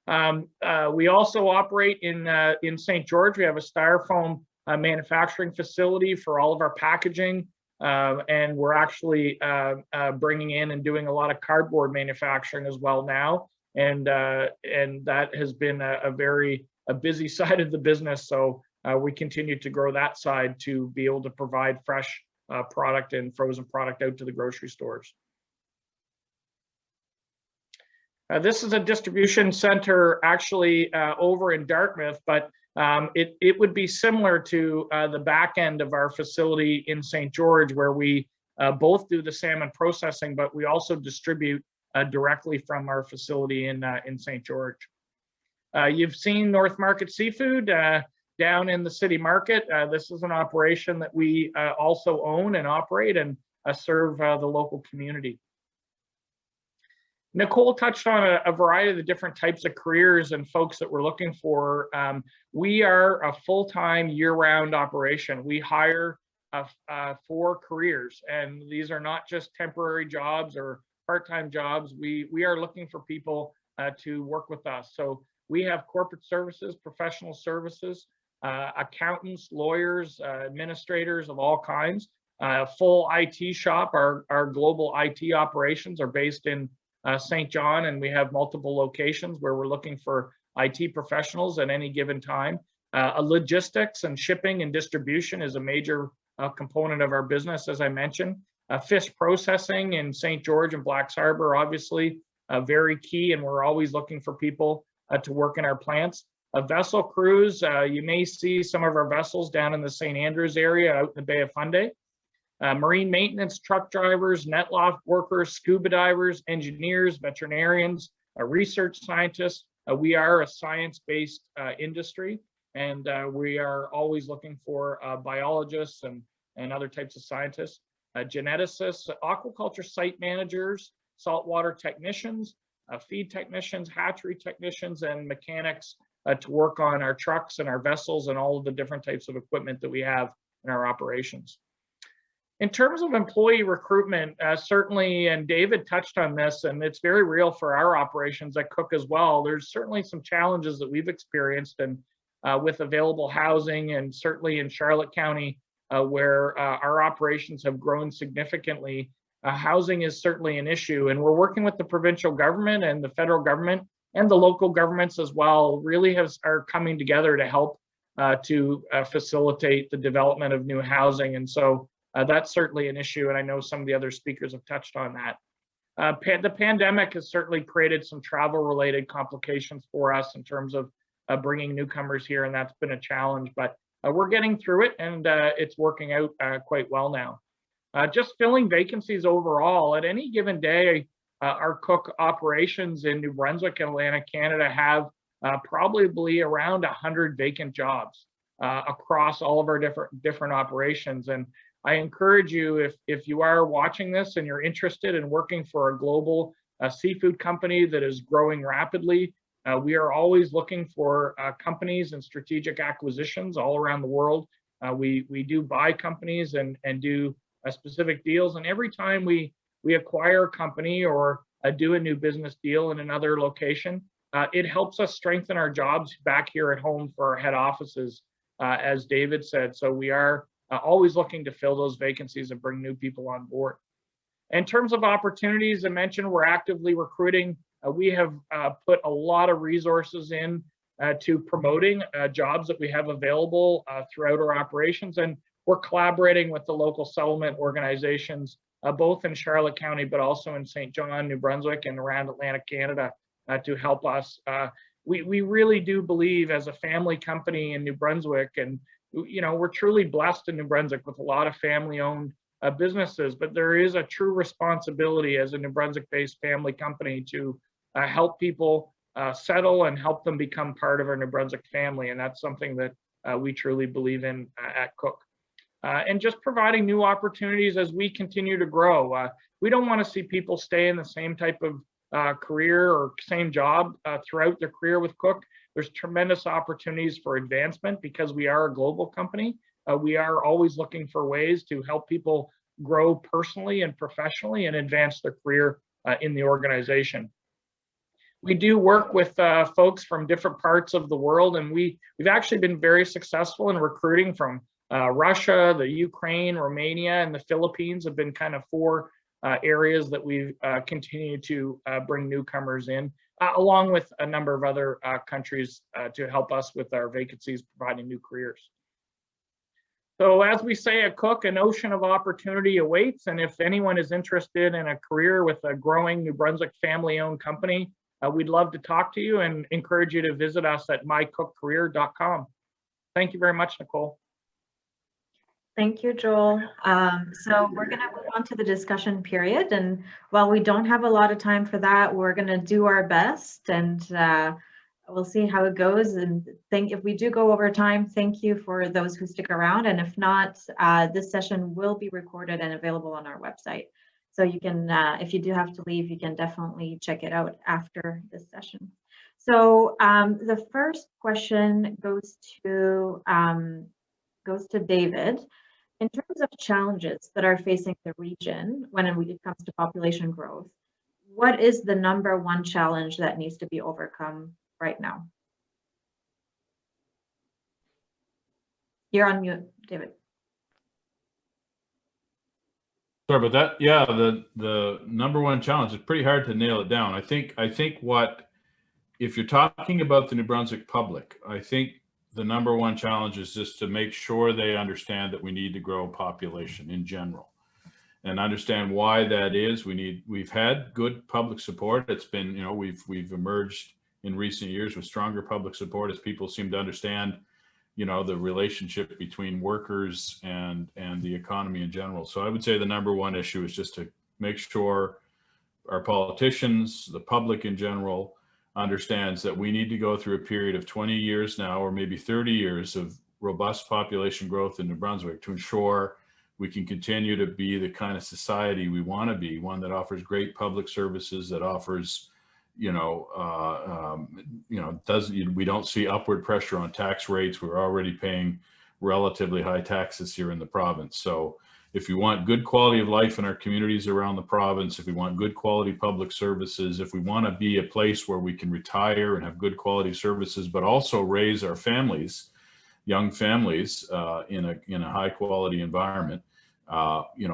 We also operate in St. George. We have a styrofoam manufacturing facility for all of our packaging, and we're actually bringing in and doing a lot of cardboard manufacturing as well now. And that has been a busy side of the business. So we continue to grow that side to be able to provide fresh product and frozen product out to the grocery stores. This is a distribution center actually over in Dartmouth, but it would be similar to the back end of our facility in St. George, where we both do the salmon processing, but we also distribute directly from our facility in St. George. You've seen North Market Seafood down in the city market. This is an operation that we also own and operate and serve the local community. Nicole touched on a variety of the different types of careers and folks that we're looking for. We are a full-time year-round operation. We hire for careers, and these are not just temporary jobs or part-time jobs. We are looking for people to work with us. So we have corporate services, professional services, accountants, lawyers, administrators of all kinds, full IT shop. Our global IT operations are based in St. John, and we have multiple locations where we're looking for IT professionals at any given time. Logistics and shipping and distribution is a major component of our business, as I mentioned. Fish processing in St. George and Blacks Harbor, obviously, very key, and we're always looking for people to work in our plants. vessel crews. You may see some of our vessels down in the St. Andrews area out in the Bay of Fundy. Marine maintenance, truck drivers, net loft workers, scuba divers, engineers, veterinarians, research scientists. We are a science-based industry, and we are always looking for biologists and other types of scientists, geneticists, aquaculture site managers, saltwater technicians, feed technicians, hatchery technicians, and mechanics to work on our trucks and our vessels and all of the different types of equipment that we have in our operations. In terms of employee recruitment, certainly, and David touched on this, and it's very real for our operations at Cook as well. There's certainly some challenges that we've experienced and with available housing, and certainly in Charlotte County, where our operations have grown significantly. Housing is certainly an issue, and we're working with the provincial government and the federal government and the local governments as well, really are coming together to help to facilitate the development of new housing. And so that's certainly an issue, and I know some of the other speakers have touched on that. The pandemic has certainly created some travel-related complications for us in terms of bringing newcomers here, and that's been a challenge, but we're getting through it, and it's working out quite well now. Just filling vacancies overall, at any given day, our Cook operations in New Brunswick and Atlantic Canada have probably around 100 vacant jobs across all of our different operations. And I encourage you, if you are watching this and you're interested in working for a global seafood company that is growing rapidly, we are always looking for companies and strategic acquisitions all around the world. We do buy companies and do specific deals, and every time we acquire a company or do a new business deal in another location, it helps us strengthen our jobs back here at home for our head offices, as David said. So we are always looking to fill those vacancies and bring new people on board. In terms of opportunities, I mentioned we're actively recruiting. We have put a lot of resources in to promoting jobs that we have available throughout our operations, and we're collaborating with the local settlement organizations, both in Charlotte County, but also in St. John, New Brunswick, and around Atlantic Canada to help us. We really do believe as a family company in New Brunswick, and we're truly blessed in New Brunswick with a lot of family-owned businesses, but there is a true responsibility as a New Brunswick-based family company to help people settle and help them become part of our New Brunswick family, and that's something that we truly believe in at Cook. And just providing new opportunities as we continue to grow. We don't want to see people stay in the same type of career or same job throughout their career with Cook. There's tremendous opportunities for advancement because we are a global company. We are always looking for ways to help people grow personally and professionally and advance their career in the organization. We do work with folks from different parts of the world, and we've actually been very successful in recruiting from Russia, the Ukraine, Romania, and the Philippines have been kind of four areas that we've continued to bring newcomers in, along with a number of other countries to help us with our vacancies, providing new careers. So as we say at Cook, an ocean of opportunity awaits, and if anyone is interested in a career with a growing New Brunswick family-owned company, we'd love to talk to you and encourage you to visit us at mycookcareer.com. Thank you very much, Nicole. Thank you, Joel. So we're going to move on to the discussion period. And while we don't have a lot of time for that, we're going to do our best, and we'll see how it goes. And if we do go over time, thank you for those who stick around. And if not, this session will be recorded and available on our website. So you can, if you do have to leave, you can definitely check it out after this session. So the first question goes to David. In terms of challenges that are facing the region when it comes to population growth, what is the #1 challenge that needs to be overcome right now? You're on mute, David. Sorry about that. Yeah, the #1 challenge is pretty hard to nail it down. I think if you're talking about the New Brunswick public, I think the #1 challenge is just to make sure they understand that we need to grow population in general and understand why that is. We've had good public support. It's been, we've emerged in recent years with stronger public support as people seem to understand, the relationship between workers and the economy in general. So I would say the number one issue is just to make sure our politicians, the public in general, understands that we need to go through a period of 20 years now, or maybe 30 years of robust population growth in New Brunswick to ensure we can continue to be the kind of society we want to be, one that offers great public services, that offers, we don't see upward pressure on tax rates. We're already paying relatively high taxes here in the province. So if we want good quality of life in our communities around the province, if we want good quality public services, if we want to be a place where we can retire and have good quality services, but also raise our families, young families, in a high quality environment,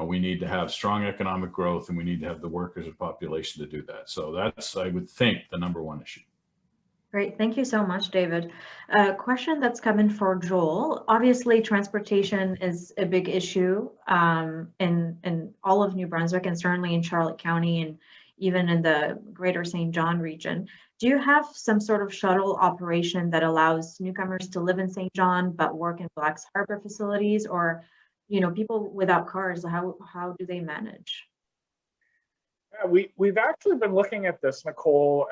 we need to have strong economic growth, and we need to have the workers and population to do that. So that's, I would think, the number one issue. Great, thank you so much, David. A question that's come in for Joel. Obviously, transportation is a big issue in all of New Brunswick, and certainly in Charlotte County, and even in the greater St. John region. Do you have some sort of shuttle operation that allows newcomers to live in St. John but work in Black's Harbor facilities, or people without cars, how do they manage? We've actually been looking at this, Nicole,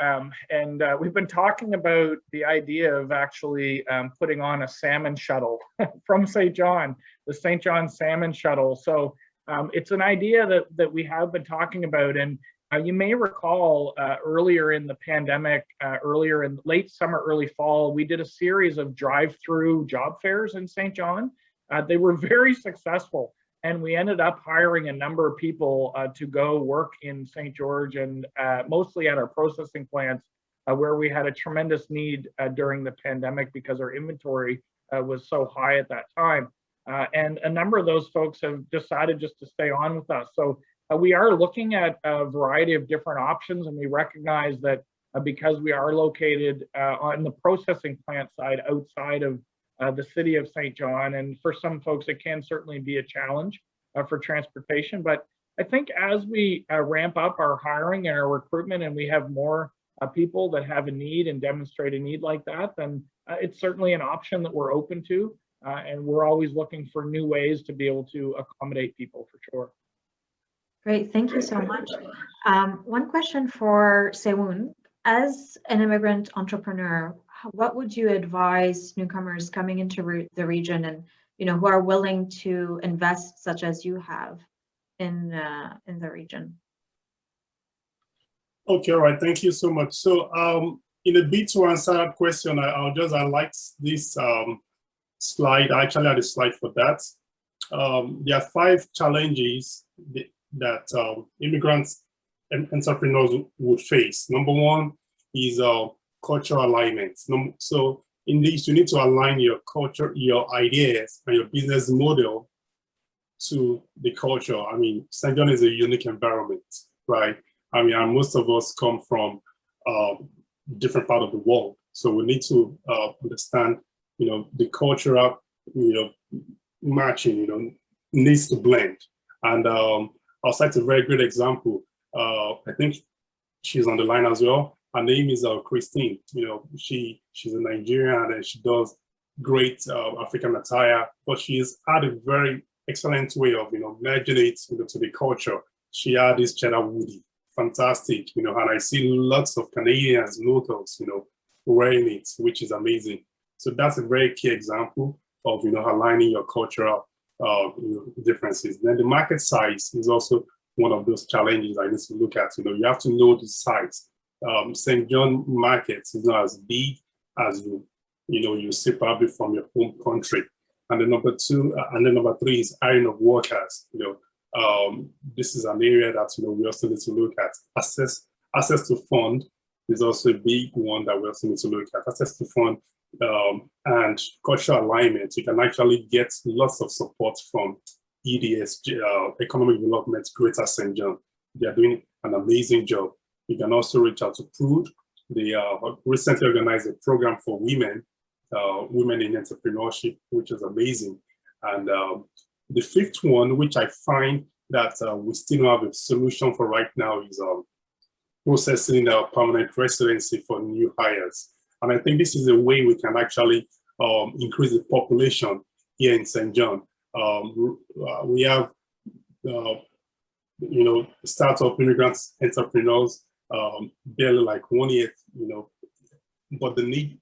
and we've been talking about the idea of actually putting on a salmon shuttle from St. John, the St. John Salmon Shuttle. So it's an idea that we have been talking about, and you may recall earlier in the pandemic, earlier in late summer, early fall, we did a series of drive-through job fairs in St. John. They were very successful. And we ended up hiring a number of people to go work in St. George, and mostly at our processing plants, where we had a tremendous need during the pandemic because our inventory was so high at that time. And a number of those folks have decided just to stay on with us. So we are looking at a variety of different options, and we recognize that because we are located on the processing plant side outside of the city of St. John, and for some folks it can certainly be a challenge for transportation. But I think as we ramp up our hiring and our recruitment, and we have more people that have a need and demonstrate a need like that, then it's certainly an option that we're open to, and we're always looking for new ways to be able to accommodate people, for sure. Great, thank you so much. One question for Sewun. As an immigrant entrepreneur, what would you advise newcomers coming into the region, and who are willing to invest, such as you have, in the region? Okay, all right, thank you so much. So in a bit to answer that question, I liked this slide. I actually had a slide for that. There are 5 challenges that immigrants and entrepreneurs would face. Number 1 is cultural alignment. So in this, you need to align your culture, your ideas, and your business model to the culture. I mean, St. John is a unique environment, right? I mean, and most of us come from different part of the world. So we need to understand, the cultural, matching, needs to blend. And I'll cite a very good example. I think she's on the line as well. Her name is Christine. She's a Nigerian, and she does great African attire, but she's had a very excellent way of, merging it to the culture. She had this cheddar woody, fantastic, and I see lots of Canadians, locals, wearing it, which is amazing. So that's a very key example of, aligning your cultural differences. Then the market size is also one of those challenges I need to look at. You have to know the size. St. John market is not as big as you see probably from your home country. And then number 3 is hiring of workers. This is an area that we also need to look at. Access to fund is also a big one that we also need to look at. Access to fund and cultural alignment. You can actually get lots of support from EDS, Economic Development Greater St. John. They are doing an amazing job. You can also reach out to PRUD. They recently organized a program for women in entrepreneurship, which is amazing. And the 5th one, which I find that we still don't have a solution for right now, is processing permanent residency for new hires. And I think this is a way we can actually increase the population here in St. John. We have, startup immigrants, entrepreneurs, barely like 1 year, but they need,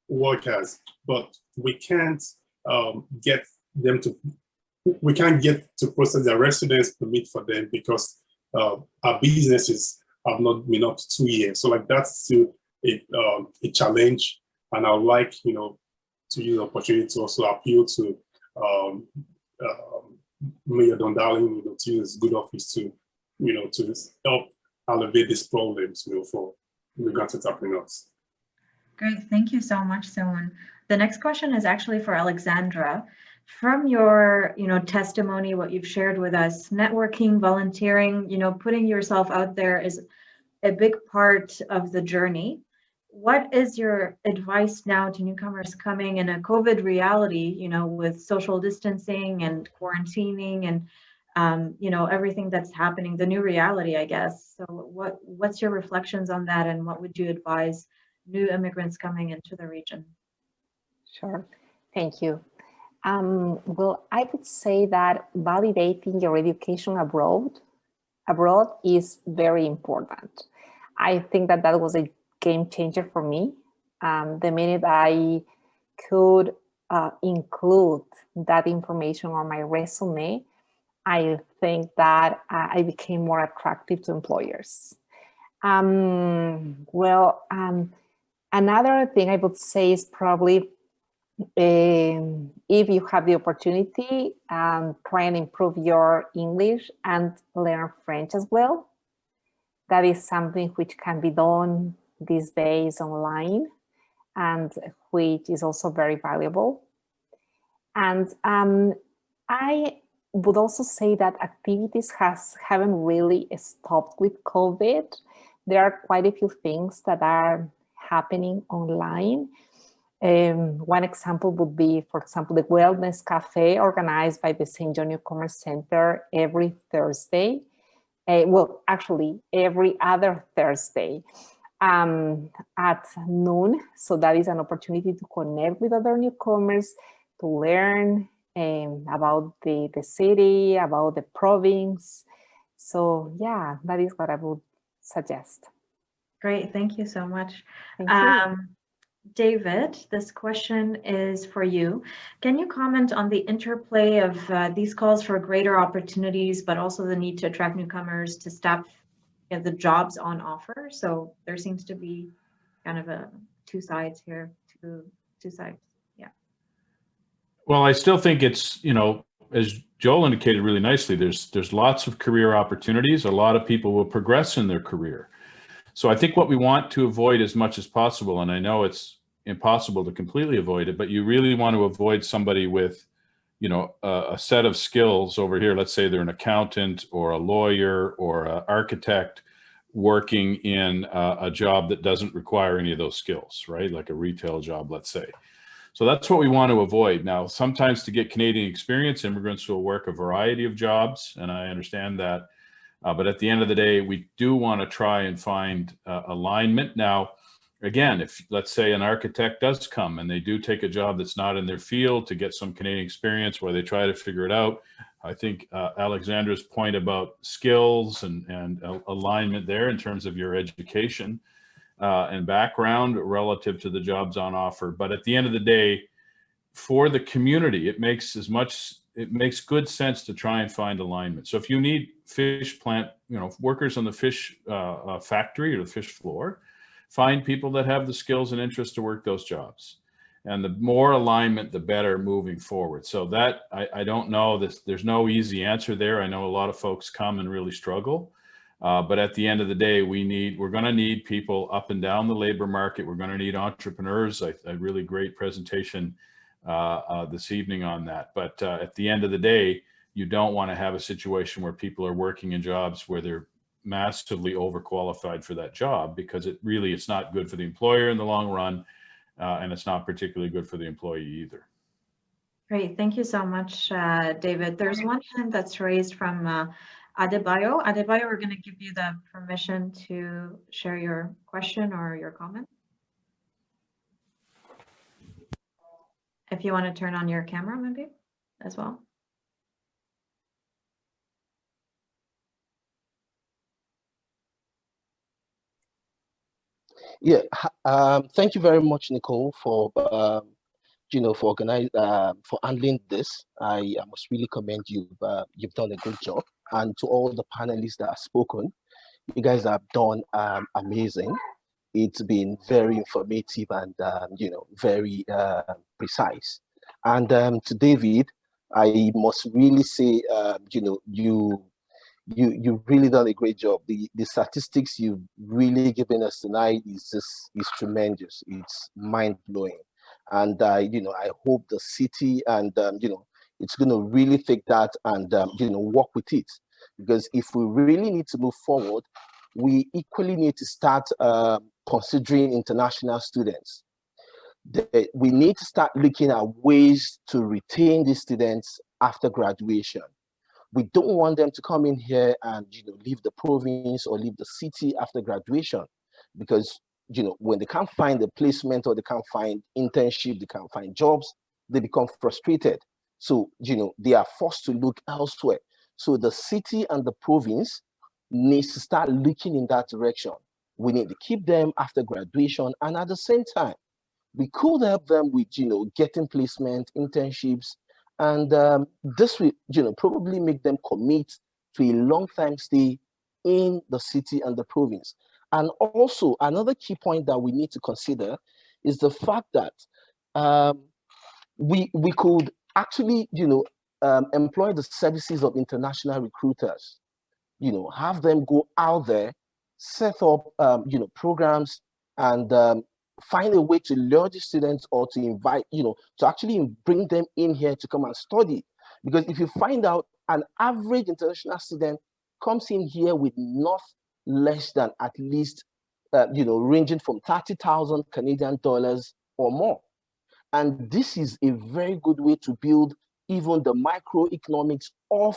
workers. But we can't get them to, we can't get to process their residence permit for them because our businesses have not been up to 2 years. So like that's still a challenge. And I would like, to use the opportunity to also appeal to Mayor Don Darling, to use good office to, to help alleviate these problems, for immigrant entrepreneurs. Great, thank you so much, Soon. The next question is actually for Alexandra. From your, testimony, what you've shared with us, networking, volunteering, putting yourself out there is a big part of the journey. What is your advice now to newcomers coming in a COVID reality, with social distancing and quarantining and, everything that's happening, the new reality, I guess. So what's your reflections on that, and what would you advise new immigrants coming into the region? Sure, thank you. Well, I would say that validating your education abroad is very important. I think that was a game changer for me. The minute I could include that information on my resume, I think that I became more attractive to employers. Another thing I would say is probably if you have the opportunity, try and improve your English and learn French as well. That is something which can be done these days online and which is also very valuable. And I would also say that activities haven't really stopped with COVID. There are quite a few things that are happening online. One example would be, for example, the Wellness Cafe organized by the St. John Newcomer Center every Thursday. Well, actually, every other Thursday at noon. So that is an opportunity to connect with other newcomers, to learn about the city, about the province. So yeah, that is what I would suggest. Great, thank you so much. Thank you. David, this question is for you. Can you comment on the interplay of these calls for greater opportunities, but also the need to attract newcomers to staff the jobs on offer? So there seems to be kind of two sides here, two sides. Yeah. Well, I still think it's, as Joel indicated really nicely, there's lots of career opportunities. A lot of people will progress in their career. So I think what we want to avoid as much as possible, and I know it's impossible to completely avoid it, but you really want to avoid somebody with, a set of skills over here. Let's say they're an accountant or a lawyer or an architect working in a job that doesn't require any of those skills, right? Like a retail job, let's say. So that's what we want to avoid. Now, sometimes to get Canadian experience, immigrants will work a variety of jobs, and I understand that. But at the end of the day, we do want to try and find alignment. Now, again, if let's say an architect does come and they do take a job that's not in their field to get some Canadian experience where they try to figure it out, I think Alexandra's point about skills and alignment there in terms of your education and background relative to the jobs on offer. But at the end of the day, for the community, it makes good sense to try and find alignment. So if you need fish plant, workers on the fish factory or the fish floor, find people that have the skills and interest to work those jobs. And the more alignment, the better moving forward. So that, I don't know, there's no easy answer there. I know a lot of folks come and really struggle. But at the end of the day, we're going to need people up and down the labor market. We're going to need entrepreneurs. A really great presentation this evening on that. But at the end of the day, you don't want to have a situation where people are working in jobs where they're massively overqualified for that job, because it's not good for the employer in the long run, and it's not particularly good for the employee either. Great, thank you so much, David. There's one hand that's raised from Adebayo. Adebayo, we're going to give you the permission to share your question or your comment. If you want to turn on your camera, maybe as well. Yeah, thank you very much, Nicole, for for handling this. I must really commend you. You've done a good job, and to all the panelists that have spoken, you guys have done amazing. It's been very informative and very precise. And to David, I must really say, you really done a great job. The statistics you've really given us tonight is tremendous. It's mind blowing, and I hope the city and it's going to really take that and work with it, because if we really need to move forward, we equally need to start considering international students. We need to start looking at ways to retain these students after graduation. We don't want them to come in here and leave the province or leave the city after graduation, because when they can't find a placement or they can't find internship, they can't find jobs, they become frustrated. So they are forced to look elsewhere. So the city and the province needs to start looking in that direction. We need to keep them after graduation, and at the same time, we could help them with getting placement, internships, and this will probably make them commit to a long-time stay in the city and the province. And also another key point that we need to consider is the fact that we could actually employ the services of international recruiters. Have them go out there, set up programs, and find a way to lure the students or to invite, to actually bring them in here to come and study. Because if you find out an average international student comes in here with not less than at least, ranging from 30,000 Canadian dollars or more. And this is a very good way to build even the microeconomics of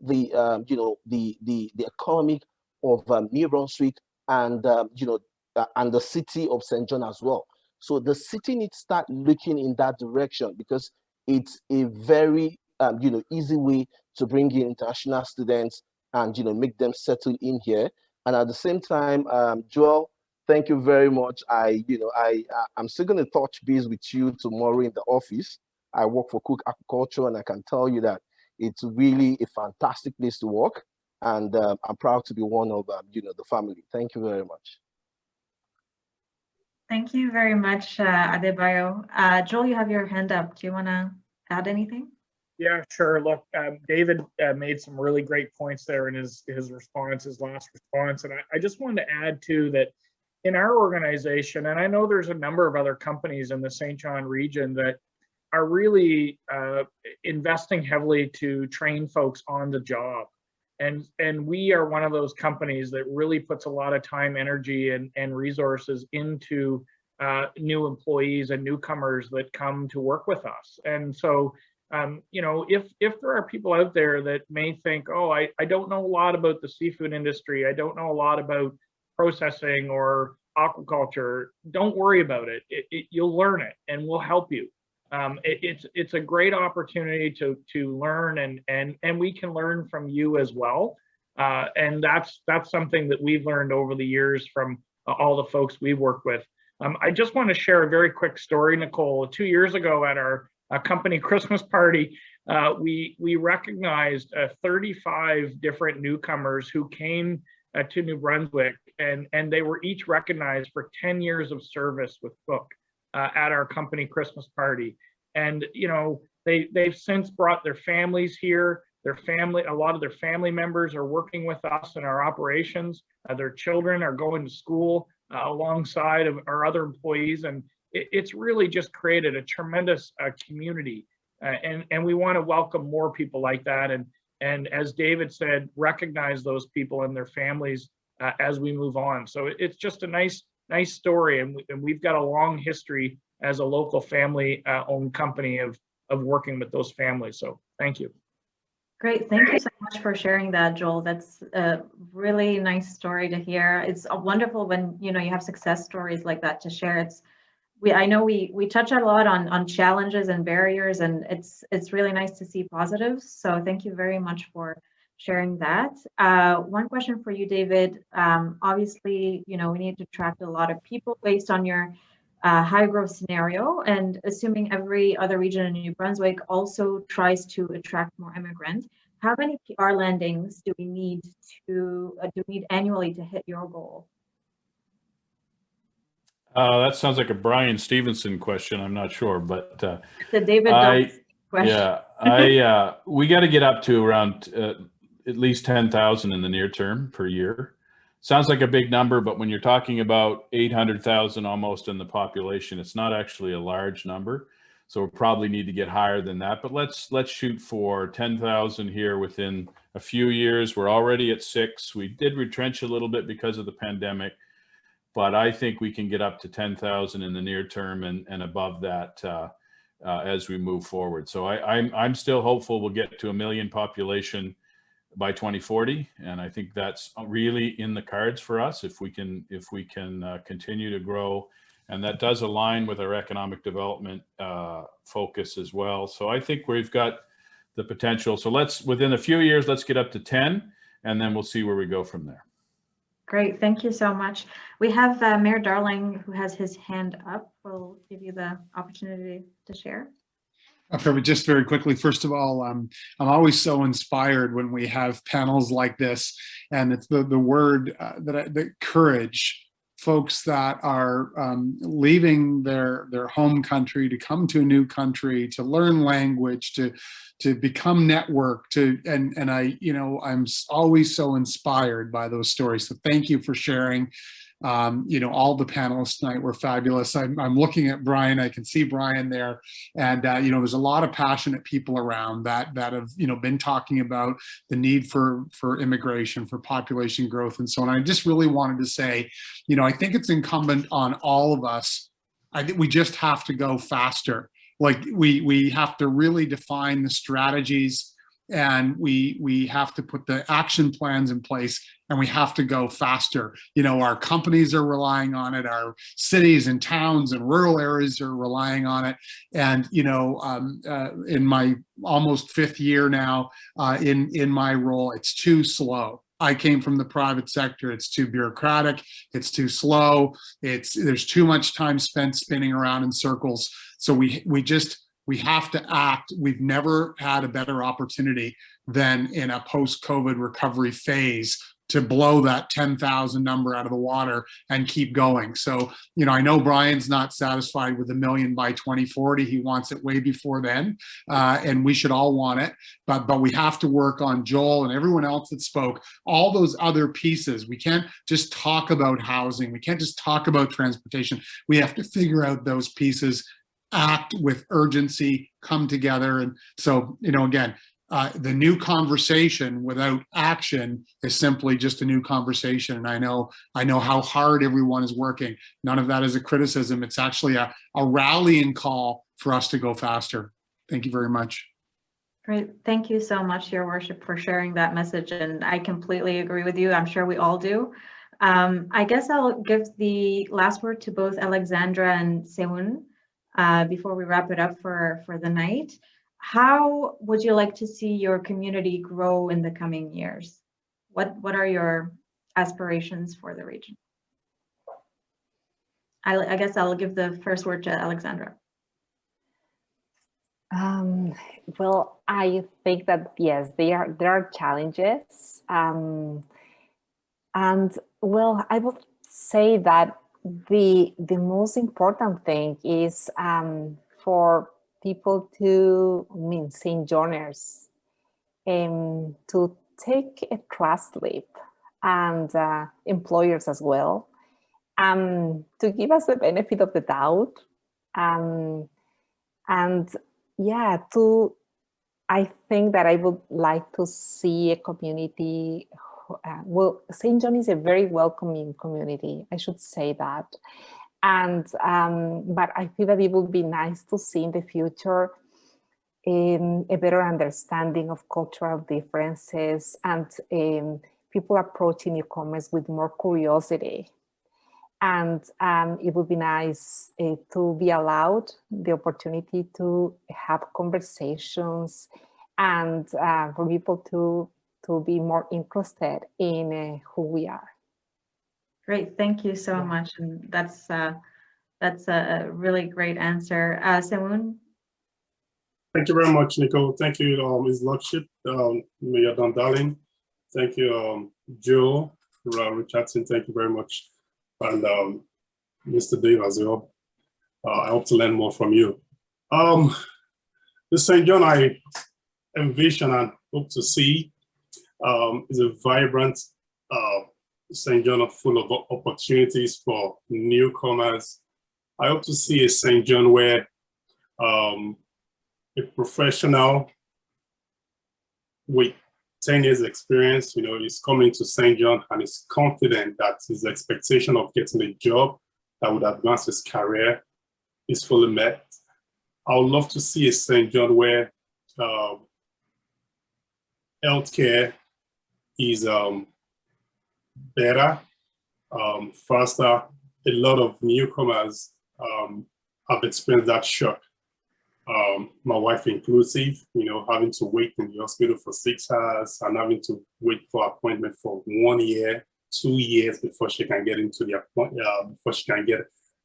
the economic of New Brunswick and and the city of St. John as well. So the city needs to start looking in that direction, because it's a very easy way to bring in international students and make them settle in here. And at the same time, Joel, thank you very much. I'm still going to touch base with you tomorrow in the office. I work for Cook Aquaculture, and I can tell you that it's really a fantastic place to work, and I'm proud to be one of the family. Thank you very much. Thank you very much, Adebayo. Joel, you have your hand up. Do you want to add anything? Yeah, sure. Look, David made some really great points there in his response, his last response. And I just wanted to add too that in our organization, and I know there's a number of other companies in the St. John region that are really investing heavily to train folks on the job. And we are one of those companies that really puts a lot of time, energy, and resources into new employees and newcomers that come to work with us. And so, if there are people out there that may think, oh, I don't know a lot about the seafood industry, I don't know a lot about processing or aquaculture, don't worry about it. You'll learn it, and we'll help you. It's a great opportunity to learn, and we can learn from you as well. And that's something that we've learned over the years from all the folks we've worked with. I just want to share a very quick story, Nicole. 2 years ago at our company Christmas party, we recognized 35 different newcomers who came to New Brunswick, and they were each recognized for 10 years of service with Cook. At our company Christmas party. And they've since brought their families here. A lot of their family members are working with us in our operations. Their children are going to school alongside of our other employees, and it's really just created a tremendous community. And we want to welcome more people like that, and as David said, recognize those people and their families as we move on. So it's just a nice story, and we've got a long history as a local family owned company of working with those families. So thank you. Great. Thank you so much for sharing that, Joel. That's a really nice story to hear. It's wonderful when, you have success stories like that to share. I know we touch a lot on challenges and barriers, and it's really nice to see positives. So thank you very much for sharing that. One question for you, David. Obviously, we need to attract a lot of people based on your high growth scenario, and assuming every other region in New Brunswick also tries to attract more immigrants. How many PR landings do we need annually to hit your goal? That sounds like a Brian Stevenson question. I'm not sure, but The David question. Yeah, we got to get up to around at least 10,000 in the near term per year. Sounds like a big number, but when you're talking about 800,000 almost in the population, it's not actually a large number. So we'll probably need to get higher than that. But let's shoot for 10,000 here within a few years. We're already at 6. We did retrench a little bit because of the pandemic, but I think we can get up to 10,000 in the near term and above that as we move forward. So I'm still hopeful we'll get to 1 million population by 2040, and I think that's really in the cards for us if we can continue to grow, and that does align with our economic development focus as well. So I think we've got the potential. So within a few years, let's get up to 10, and then we'll see where we go from there. Great, thank you so much. We have Mayor Darling who has his hand up. We'll give you the opportunity to share. Okay, just very quickly, first of all, I'm always so inspired when we have panels like this, and it's the word the courage. Folks that are leaving their home country to come to a new country, to learn language, to become networked, and I'm always so inspired by those stories. So thank you for sharing. All the panelists tonight were fabulous. I'm looking at Brian. I can see Brian there, and there's a lot of passionate people around that have been talking about the need for immigration, for population growth, and so on. I just really wanted to say, I think it's incumbent on all of us. I think we just have to go faster. Like we have to really define the strategies, and we have to put the action plans in place, and we have to go faster. Our companies are relying on it, our cities and towns and rural areas are relying on it. And in my almost 5th year now in my role, it's too slow. I came from the private sector. It's too bureaucratic. It's too slow. There's too much time spent spinning around in circles. So we have to act. We've never had a better opportunity than in a post-COVID recovery phase to blow that 10,000 number out of the water and keep going. So, I know Brian's not satisfied with 1 million by 2040. He wants it way before then, and we should all want it. But we have to work on Joel and everyone else that spoke, all those other pieces. We can't just talk about housing. We can't just talk about transportation. We have to figure out those pieces, act with urgency, come together. And so, again, the new conversation without action is simply just a new conversation. And I know how hard everyone is working. None of that is a criticism. It's actually a rallying call for us to go faster. Thank you very much. Great. Thank you so much, Your Worship, for sharing that message. And I completely agree with you. I'm sure we all do. I guess I'll give the last word to both Alexandra and Sewun before we wrap it up for the night. How would you like to see your community grow in the coming years? What are your aspirations for the region? I guess I'll give the first word to Alexandra. Well, I think that yes, there are challenges, and well, I would say that the most important thing is for people to, St. Johners, to take a trust leap, and employers as well, to give us the benefit of the doubt, and yeah, I think that I would like to see a community. Well, St. John is a very welcoming community, I should say that. And but I feel that it would be nice to see in the future a better understanding of cultural differences, and people approaching newcomers with more curiosity. And it would be nice to be allowed the opportunity to have conversations, and for people to be more interested in who we are. Great, thank you so much. And that's a really great answer. Semun? Thank you very much, Nicole. Thank you, His Lordship, Mayor Don Darling. Thank you, Joe Richardson. Thank you very much. And Mr. Dave as well. I hope to learn more from you. The St. John I envision and hope to see is a vibrant St. John full of opportunities for newcomers. I hope to see a St. John where a professional with 10 years experience, is coming to St. John and is confident that his expectation of getting a job that would advance his career is fully met. I would love to see a St. John where healthcare is better, faster. A lot of newcomers have experienced that shock. My wife inclusive, having to wait in the hospital for 6 hours and having to wait for appointment for 1 year, 2 years before she can get into the appointment, before she can get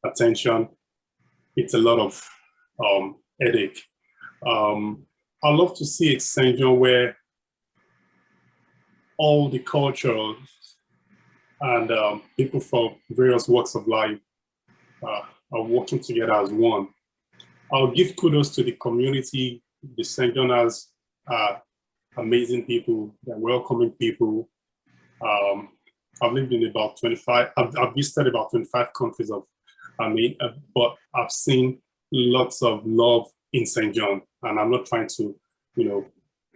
attention. It's a lot of headache. I love to see a St. John where all the cultures and people from various walks of life are working together as one. I'll give kudos to the community. The St. Johners are amazing people. They're welcoming people. I've lived in about 25, I've visited about 25 countries but I've seen lots of love in St. John, and I'm not trying to,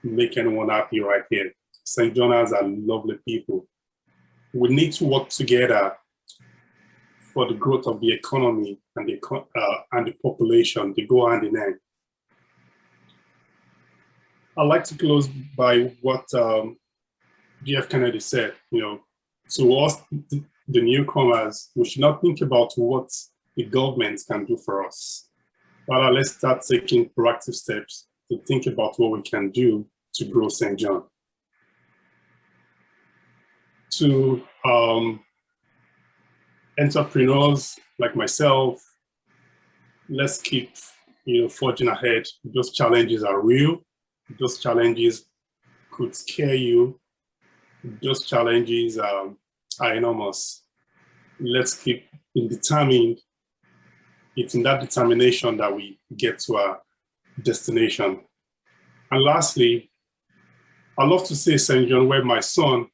make anyone happy right here. St. Johners are lovely people. We need to work together for the growth of the economy and the population. They go hand in hand. I'd like to close by what G.F. Kennedy said. To us, the newcomers, we should not think about what the government can do for us. But let's start taking proactive steps to think about what we can do to grow St. John. To entrepreneurs like myself, let's keep forging ahead. Those challenges are real. Those challenges could scare you. Those challenges are enormous. Let's keep determined. It's in that determination that we get to our destination. And lastly, I love to say St. John where my son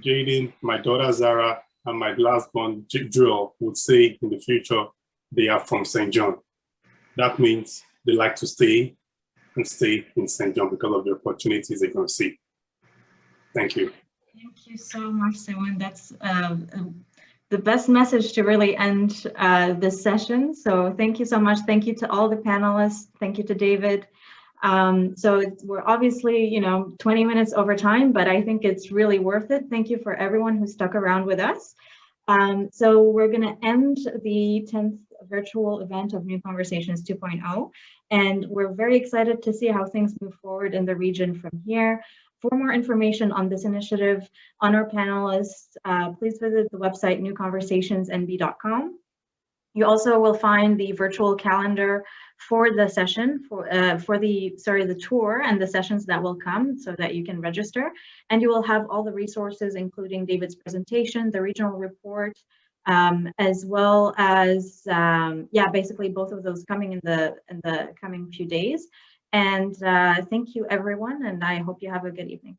Jaden, my daughter Zara, and my last born Joel would say in the future they are from St. John. That means they like to stay in St. John because of the opportunities they're going to see. Thank you. Thank you so much, Semun. That's the best message to really end this session. So thank you so much. Thank you to all the panelists. Thank you to David. So we're obviously, 20 minutes over time, but I think it's really worth it. Thank you for everyone who stuck around with us. So we're going to end the 10th virtual event of New Conversations 2.0, and we're very excited to see how things move forward in the region from here. For more information on this initiative, on our panelists, please visit the website newconversationsnb.com. You also will find the virtual calendar for the session, for the tour and the sessions that will come, so that you can register. And you will have all the resources, including David's presentation, the regional report, as well as basically both of those coming in the coming few days. And thank you, everyone, and I hope you have a good evening.